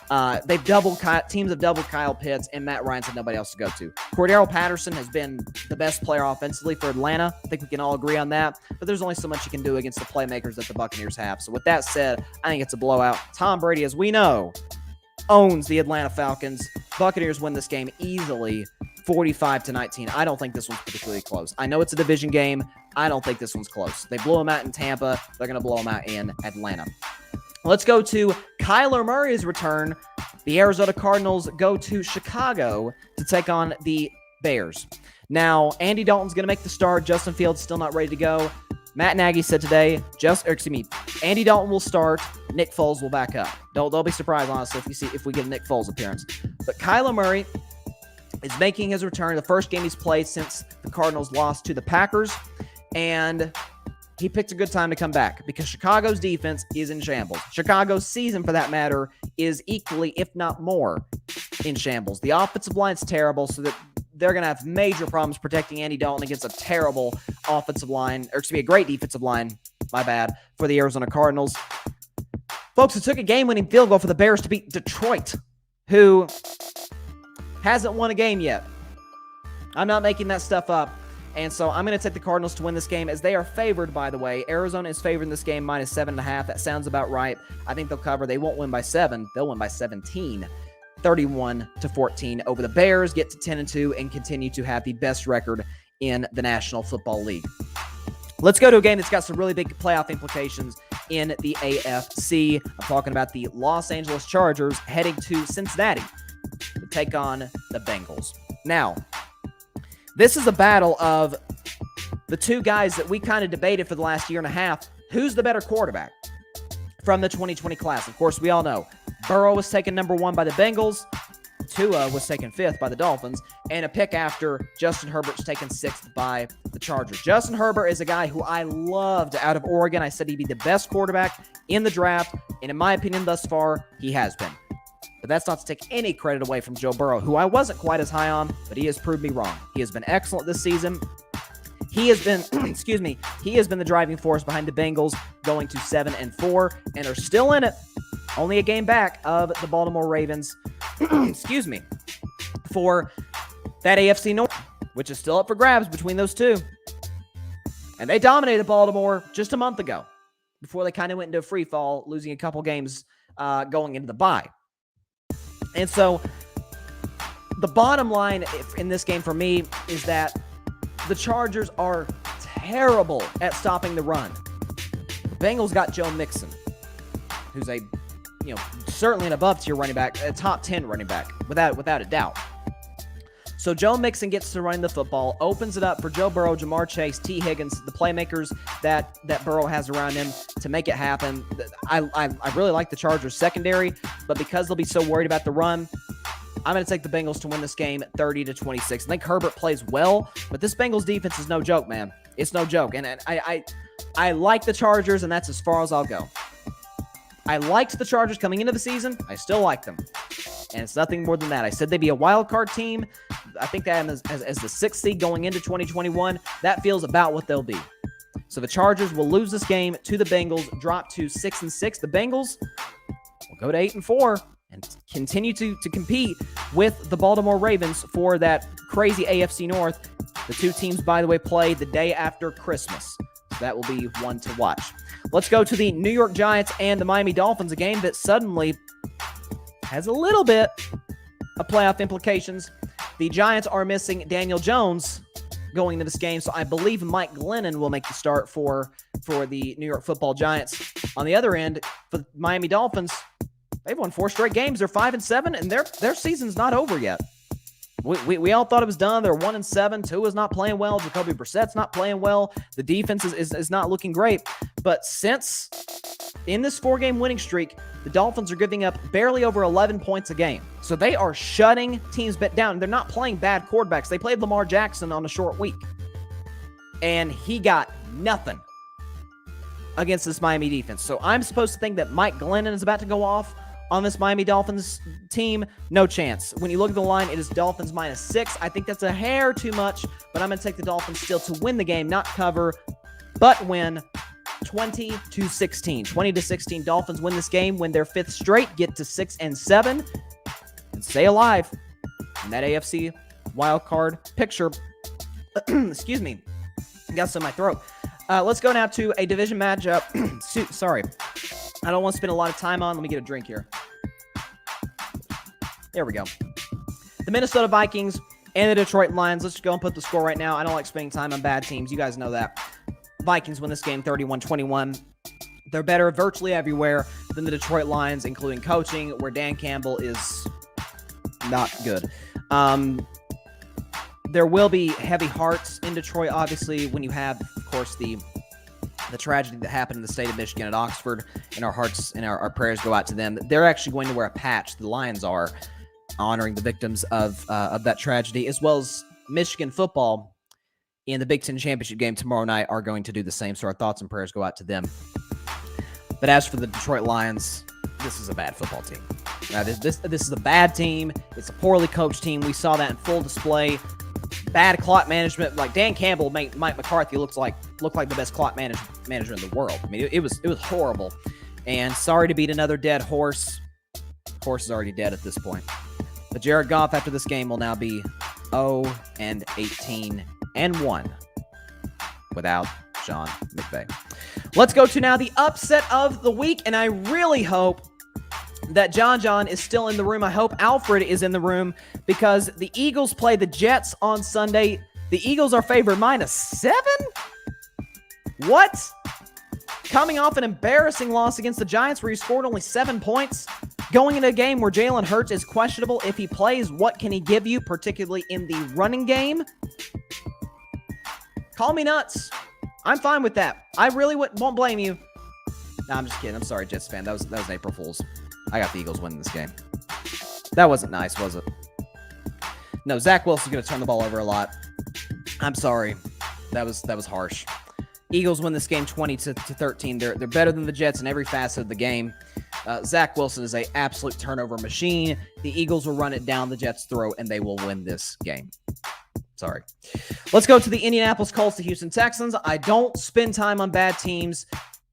Teams have doubled Kyle Pitts, and Matt Ryan said nobody else to go to. Cordero Patterson has been the best player offensively for Atlanta. I think we can all agree on that. But there's only so much you can do against the playmakers that the Buccaneers have. So with that said, I think it's a blowout. Tom Brady, as we know, owns the Atlanta Falcons. Buccaneers win this game easily, 45-19. I don't think this one's particularly close. I know it's a division game. I don't think this one's close. They blew them out in Tampa. They're going to blow them out in Atlanta. Let's go to Kyler Murray's return. The Arizona Cardinals go to Chicago to take on the Bears. Now, Andy Dalton's going to make the start. Justin Fields still not ready to go. Matt Nagy said today, Andy Dalton will start. Nick Foles will back up. Don't be surprised, honestly, if we get a Nick Foles appearance. But Kyler Murray is making his return. The first game he's played since the Cardinals lost to the Packers. And he picked a good time to come back because Chicago's defense is in shambles. Chicago's season, for that matter, is equally, if not more, in shambles. The offensive line's terrible, so that they're going to have major problems protecting Andy Dalton against a terrible offensive line, a great defensive line, for the Arizona Cardinals. Folks, it took a game-winning field goal for the Bears to beat Detroit, who hasn't won a game yet. I'm not making that stuff up. And so I'm going to take the Cardinals to win this game, as they are favored, by the way. Arizona is favored in this game, minus 7.5. That sounds about right. I think they'll cover. They won't win by 7. They'll win by 17. 31-14 over the Bears, get to 10-2, and continue to have the best record in the National Football League. Let's go to a game that's got some really big playoff implications in the AFC. I'm talking about the Los Angeles Chargers heading to Cincinnati to take on the Bengals. Now, this is a battle of the two guys that we kind of debated for the last year and a half. Who's the better quarterback from the 2020 class? Of course, we all know Burrow was taken number 1 by the Bengals. Tua was taken 5th by the Dolphins, and a pick after Justin Herbert's taken 6th by the Chargers. Justin Herbert is a guy who I loved out of Oregon. I said he'd be the best quarterback in the draft, and in my opinion thus far, he has been. But that's not to take any credit away from Joe Burrow, who I wasn't quite as high on, but he has proved me wrong. He has been excellent this season. He has been, he has been the driving force behind the Bengals going to 7-4 and are still in it. Only a game back of the Baltimore Ravens, for that AFC North, which is still up for grabs between those two. And they dominated Baltimore just a month ago before they kind of went into a free fall, losing a couple games going into the bye. And so the bottom line in this game for me is that the Chargers are terrible at stopping the run. The Bengals got Joe Mixon, who's a certainly an above-tier running back, a top 10 running back, without a doubt. So Joe Mixon gets to running the football, opens it up for Joe Burrow, Jamar Chase, T. Higgins, the playmakers that Burrow has around him to make it happen. I really like the Chargers secondary, but because they'll be so worried about the run, I'm going to take the Bengals to win this game 30-26. I think Herbert plays well, but this Bengals defense is no joke, man. It's no joke. And I like the Chargers, and that's as far as I'll go. I liked the Chargers coming into the season. I still like them. And it's nothing more than that. I said they'd be a wild card team. I think that as the 6th seed going into 2021, that feels about what they'll be. So the Chargers will lose this game to the Bengals, drop to 6-6. The Bengals will go to 8-4 and continue to compete with the Baltimore Ravens for that crazy AFC North. The two teams, by the way, play the day after Christmas. So that will be one to watch. Let's go to the New York Giants and the Miami Dolphins, a game that suddenly has a little bit of playoff implications. The Giants are missing Daniel Jones going into this game, so I believe Mike Glennon will make the start for the New York Football Giants. On the other end, for the Miami Dolphins, they've won 4 straight games. They're 5-7, and their season's not over yet. We all thought it was done. They're 1-7. Tua's not playing well. Jacoby Brissett's not playing well. The defense is not looking great. But since in this 4-game winning streak, the Dolphins are giving up barely over 11 points a game. So they are shutting teams down. They're not playing bad quarterbacks. They played Lamar Jackson on a short week, and he got nothing against this Miami defense. So I'm supposed to think that Mike Glennon is about to go off on this Miami Dolphins team. No chance. When you look at the line, it is Dolphins -6. I think that's a hair too much, but I'm going to take the Dolphins still to win the game, not cover, but win 20-16. 20-16. Dolphins win this game, win their 5th straight, get to 6-7, and stay alive in that AFC wild card picture. Excuse me. Got some in my throat. Let's go now to a division matchup. Sorry. I don't want to spend a lot of time on. Let me get a drink here. There we go. The Minnesota Vikings and the Detroit Lions. Let's go and put the score right now. I don't like spending time on bad teams. You guys know that. Vikings win this game 31-21. They're better virtually everywhere than the Detroit Lions, including coaching, where Dan Campbell is not good. There will be heavy hearts in Detroit, obviously, when you have, of course, the tragedy that happened in the state of Michigan at Oxford, and our hearts and our prayers go out to them. They're actually going to wear a patch, the Lions are, honoring the victims of that tragedy, as well as Michigan football in the Big Ten Championship game tomorrow night are going to do the same, so our thoughts and prayers go out to them. But as for the Detroit Lions, this is a bad football team. This is a bad team. It's a poorly coached team. We saw that in full display. Bad clock management. Like Dan Campbell, Mike McCarthy looked like the best clock manager in the world. I mean, it was horrible. And sorry to beat another dead horse. Horse is already dead at this point. But Jared Goff after this game will now be 0-18-1 without Sean McVay. Let's go to now the upset of the week, and I really hope that John is still in the room. I hope Alfred is in the room because the Eagles play the Jets on Sunday. The Eagles are favored -7? What? Coming off an embarrassing loss against the Giants where he scored only 7 points. Going into a game where Jalen Hurts is questionable. If he plays, what can he give you, particularly in the running game? Call me nuts. I'm fine with that. I really won't blame you. No, I'm just kidding. I'm sorry, Jets fan. That was an April Fool's. I got the Eagles winning this game. That wasn't nice, was it? No, Zach Wilson's going to turn the ball over a lot. I'm sorry. That was harsh. Eagles win this game 20-13. They're better than the Jets in every facet of the game. Zach Wilson is an absolute turnover machine. The Eagles will run it down the Jets' throat, and they will win this game. Sorry. Let's go to the Indianapolis Colts, the Houston Texans. I don't spend time on bad teams,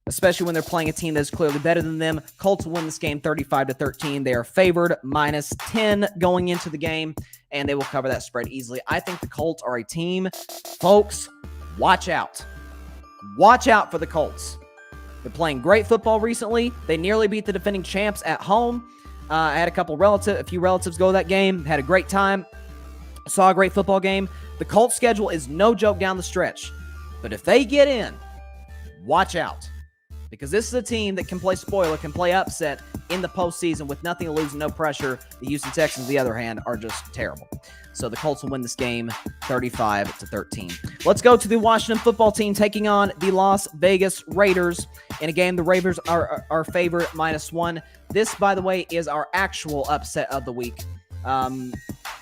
especially when they're playing a team that's clearly better than them. Colts will win this game 35-13. They are favored -10 going into the game, and they will cover that spread easily. I think the Colts are a team. Folks, watch out. Watch out for the Colts. They're playing great football recently. They nearly beat the defending champs at home. I had a few relatives go to that game. Had a great time. Saw a great football game. The Colts schedule is no joke down the stretch. But if they get in, watch out. Because this is a team that can play spoiler, can play upset in the postseason with nothing to lose and no pressure. The Houston Texans, on the other hand, are just terrible. So the Colts will win this game 35-13. Let's go to the Washington football team taking on the Las Vegas Raiders. In a game, the Raiders are favored -1. This, by the way, is our actual upset of the week.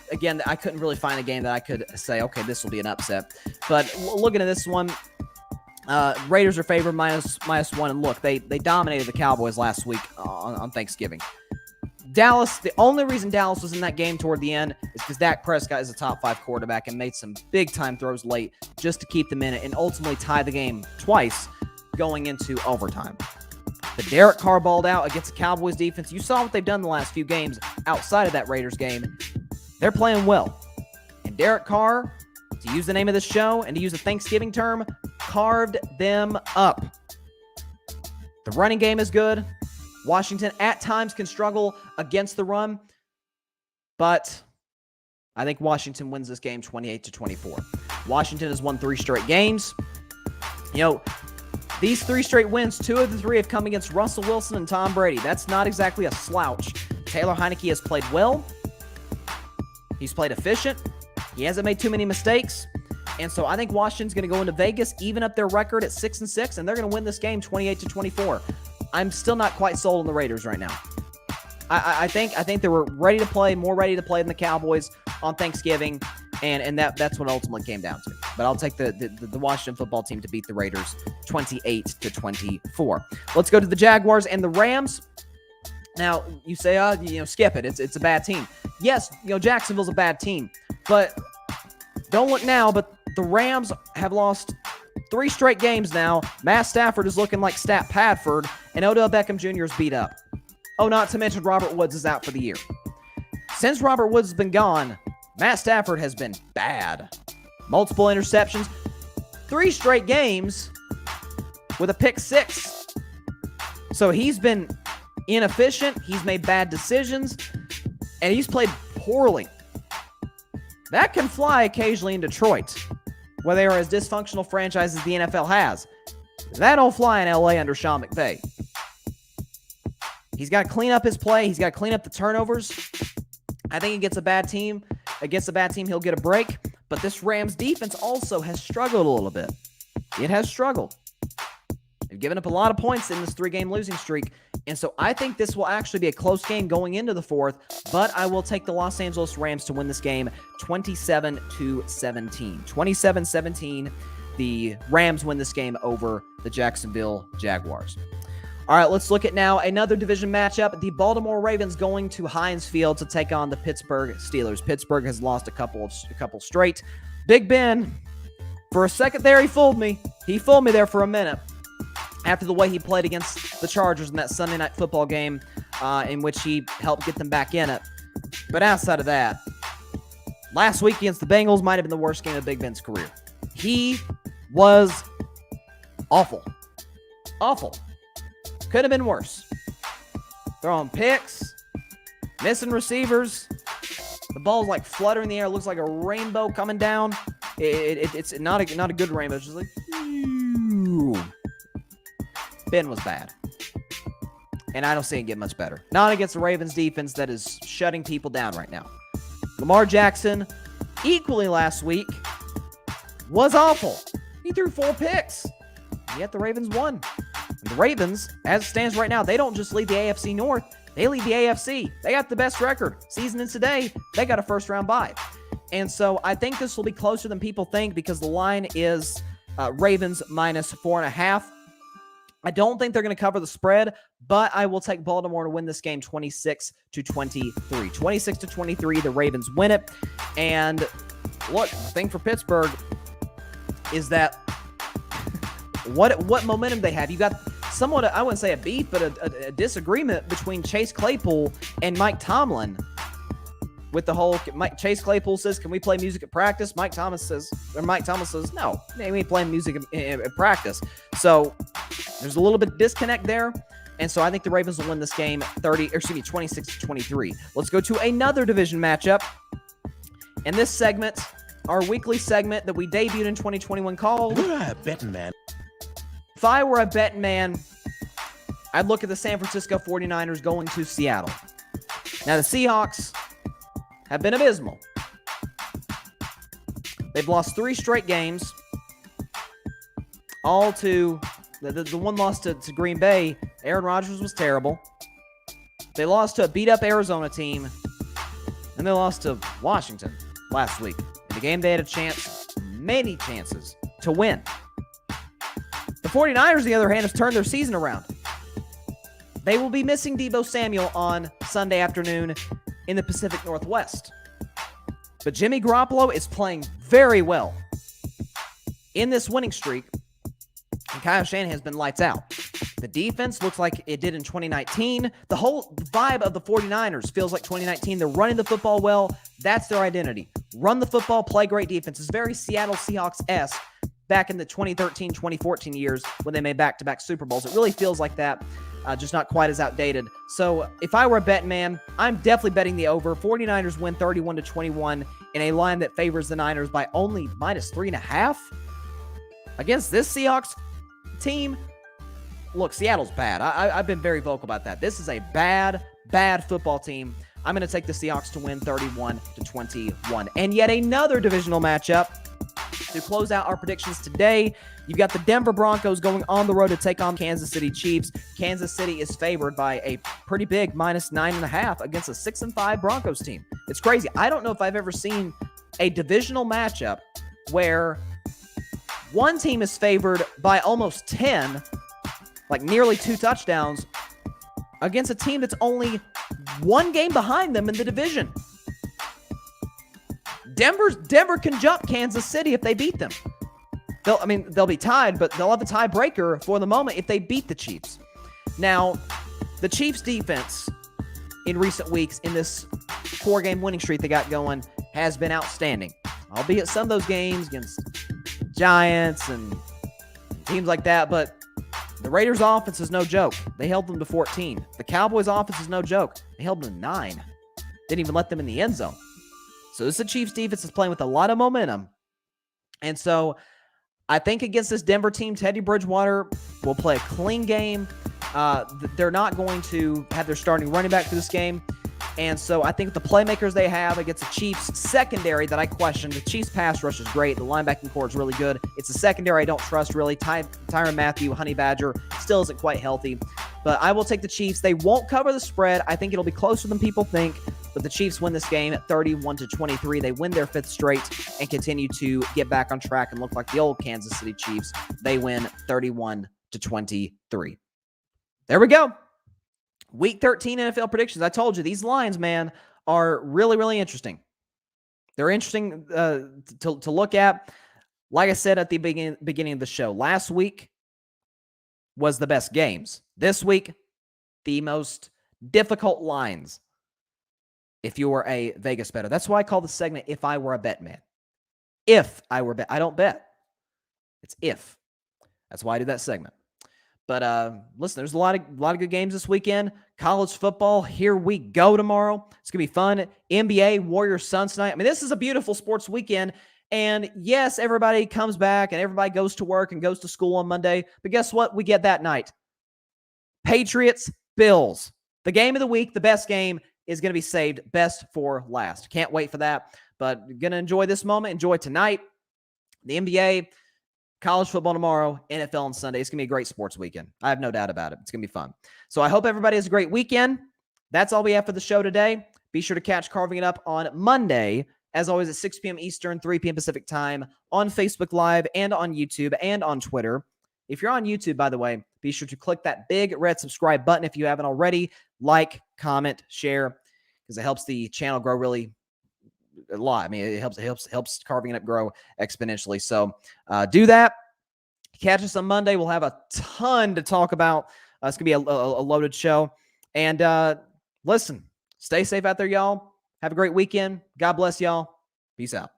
Again, I couldn't really find a game that I could say, okay, this will be an upset. But looking at this one, Raiders are favored -1. And look, they dominated the Cowboys last week on Thanksgiving. Dallas, the only reason Dallas was in that game toward the end is because Dak Prescott is a top 5 quarterback and made some big-time throws late just to keep them in it and ultimately tie the game twice going into overtime. But Derek Carr balled out against the Cowboys defense. You saw what they've done the last few games outside of that Raiders game. They're playing well. And Derek Carr, to use the name of this show and to use a Thanksgiving term, carved them up. The running game is good. Washington at times can struggle against the run, but I think Washington wins this game 28-24. Washington has won 3 straight games. You know, these 3 straight wins, 2 of the 3 have come against Russell Wilson and Tom Brady. That's not exactly a slouch. Taylor Heineke has played well. He's played efficient. He hasn't made too many mistakes. And so I think Washington's going to go into Vegas, even up their record at 6-6, and they're going to win this game 28-24. I'm still not quite sold on the Raiders right now. I think they were ready to play, more ready to play than the Cowboys on Thanksgiving, and that's what ultimately came down to. But I'll take the Washington football team to beat the Raiders 28-24. Let's go to the Jaguars and the Rams. Now, you say, skip it. It's a bad team. Yes, Jacksonville's a bad team, but don't look now, but the Rams have lost 3 straight games now. Matt Stafford is looking like Stat Padford, and Odell Beckham Jr. is beat up. Oh, not to mention Robert Woods is out for the year. Since Robert Woods has been gone, Matt Stafford has been bad. Multiple interceptions, 3 straight games with a pick 6. So he's been inefficient. He's made bad decisions, and he's played poorly. That can fly occasionally in Detroit, where they are as dysfunctional franchise as the NFL has. That don't fly in LA under Sean McVay. He's got to clean up his play. He's got to clean up the turnovers. I think against a bad team, he'll get a break. But this Rams defense also has struggled a little bit. It has struggled. They've given up a lot of points in this 3-game losing streak. And so I think this will actually be a close game going into the 4th. But I will take the Los Angeles Rams to win this game 27-17. 27-17. The Rams win this game over the Jacksonville Jaguars. All right, let's look at now another division matchup. The Baltimore Ravens going to Heinz Field to take on the Pittsburgh Steelers. Pittsburgh has lost a couple straight. Big Ben, for a second there, he fooled me. He fooled me there for a minute after the way he played against the Chargers in that Sunday Night Football game in which he helped get them back in it. But outside of that, last week against the Bengals might have been the worst game of Big Ben's career. He was awful. Awful. Could have been worse. Throwing picks, missing receivers. The ball's like fluttering in the air. It looks like a rainbow coming down. It's not a good rainbow. It's just like, Ben was bad. And I don't see it get much better. Not against the Ravens defense that is shutting people down right now. Lamar Jackson, equally last week, was awful. He threw 4 picks. Yet the Ravens won. And the Ravens, as it stands right now, they don't just lead the AFC North. They lead the AFC. They got the best record. Season in today, they got a first-round bye. And so I think this will be closer than people think because the line is Ravens minus 4.5. I don't think they're going to cover the spread, but I will take Baltimore to win this game 26-23. 26-23, the Ravens win it. And look, the thing for Pittsburgh is that what momentum they have. You got somewhat, I wouldn't say a beef, but a disagreement between Chase Claypool and Mike Tomlin. With the whole, Chase Claypool says, "Can we play music at practice?" Mike Thomas says, "No, we ain't playing music at practice." So there's a little bit of disconnect there, and so I think the Ravens will win this game 26-23. Let's go to another division matchup, and this segment, our weekly segment that we debuted in 2021, called Bettin Man. If I were a betting man, I'd look at the San Francisco 49ers going to Seattle. Now the Seahawks have been abysmal. They've lost 3 straight games. All to the one loss to Green Bay. Aaron Rodgers was terrible. They lost to a beat-up Arizona team. And they lost to Washington last week. In the game they had a chance, many chances, to win. The 49ers, on the other hand, have turned their season around. They will be missing Deebo Samuel on Sunday afternoon in the Pacific Northwest. But Jimmy Garoppolo is playing very well in this winning streak, and Kyle Shanahan has been lights out. The defense looks like it did in 2019. The whole vibe of the 49ers feels like 2019. They're running the football well. That's their identity. Run the football, play great defense. It's very Seattle Seahawks-esque back in the 2013, 2014 years when they made back-to-back Super Bowls. It really feels like that. Just not quite as outdated. So if I were a bet man, I'm definitely betting the over. 49ers win 31-21 in a line that favors the Niners by only minus 3.5. Against this Seahawks team, look, Seattle's bad. I've been very vocal about that. This is a bad football team. I'm going to take the Seahawks to win 31-21. And yet another divisional matchup to close out our predictions today. You've got the Denver Broncos going on the road to take on Kansas City Chiefs. Kansas City is favored by a pretty big minus 9.5 against a 6-5 Broncos team. It's crazy. I don't know if I've ever seen a divisional matchup where one team is favored by almost 10, like nearly 2 touchdowns, against a team that's only 1 game behind them in the division. Denver can jump Kansas City if they beat them. They'll be tied, but they'll have a tiebreaker for the moment if they beat the Chiefs. Now, the Chiefs' defense in recent weeks in this 4-game winning streak they got going has been outstanding. Albeit some of those games against Giants and teams like that, but the Raiders' offense is no joke. They held them to 14. The Cowboys' offense is no joke. They held them to 9. Didn't even let them in the end zone. So this is the Chiefs' defense is playing with a lot of momentum. And so I think against this Denver team, Teddy Bridgewater will play a clean game. They're not going to have their starting running back for this game. And so I think the playmakers they have against the Chiefs secondary that I question, the Chiefs pass rush is great. The linebacking core is really good. It's a secondary I don't trust really. Tyrann Mathieu, Honey Badger, still isn't quite healthy. But I will take the Chiefs. They won't cover the spread. I think it'll be closer than people think. But the Chiefs win this game at 31-23. They win their 5th straight and continue to get back on track and look like the old Kansas City Chiefs. They win 31-23. There we go. Week 13 NFL predictions. I told you, these lines, man, are really, really interesting. They're interesting to look at. Like I said at the beginning of the show, last week was the best games. This week, the most difficult lines if you were a Vegas bettor. That's why I call the segment If I Were a Bet Man. If I were I don't bet. It's if. That's why I do that segment. But listen, there's a lot of good games this weekend. College football, here we go tomorrow. It's going to be fun. NBA, Warriors, Suns tonight. I mean, this is a beautiful sports weekend. And yes, everybody comes back and everybody goes to work and goes to school on Monday. But guess what? We get that night. Patriots, Bills. The game of the week, the best game, is going to be saved best for last. Can't wait for that, but going to enjoy this moment. Enjoy tonight. The NBA, college football tomorrow, NFL on Sunday. It's going to be a great sports weekend. I have no doubt about it. It's going to be fun. So I hope everybody has a great weekend. That's all we have for the show today. Be sure to catch Carving It Up on Monday, as always, at 6 p.m. Eastern, 3 p.m. Pacific time on Facebook Live and on YouTube and on Twitter. If you're on YouTube, by the way, be sure to click that big red subscribe button if you haven't already. Like, comment, share, because it helps the channel grow really a lot. I mean, it helps Carving It Up grow exponentially. So do that. Catch us on Monday. We'll have a ton to talk about. It's going to be a loaded show. And listen, stay safe out there, y'all. Have a great weekend. God bless y'all. Peace out.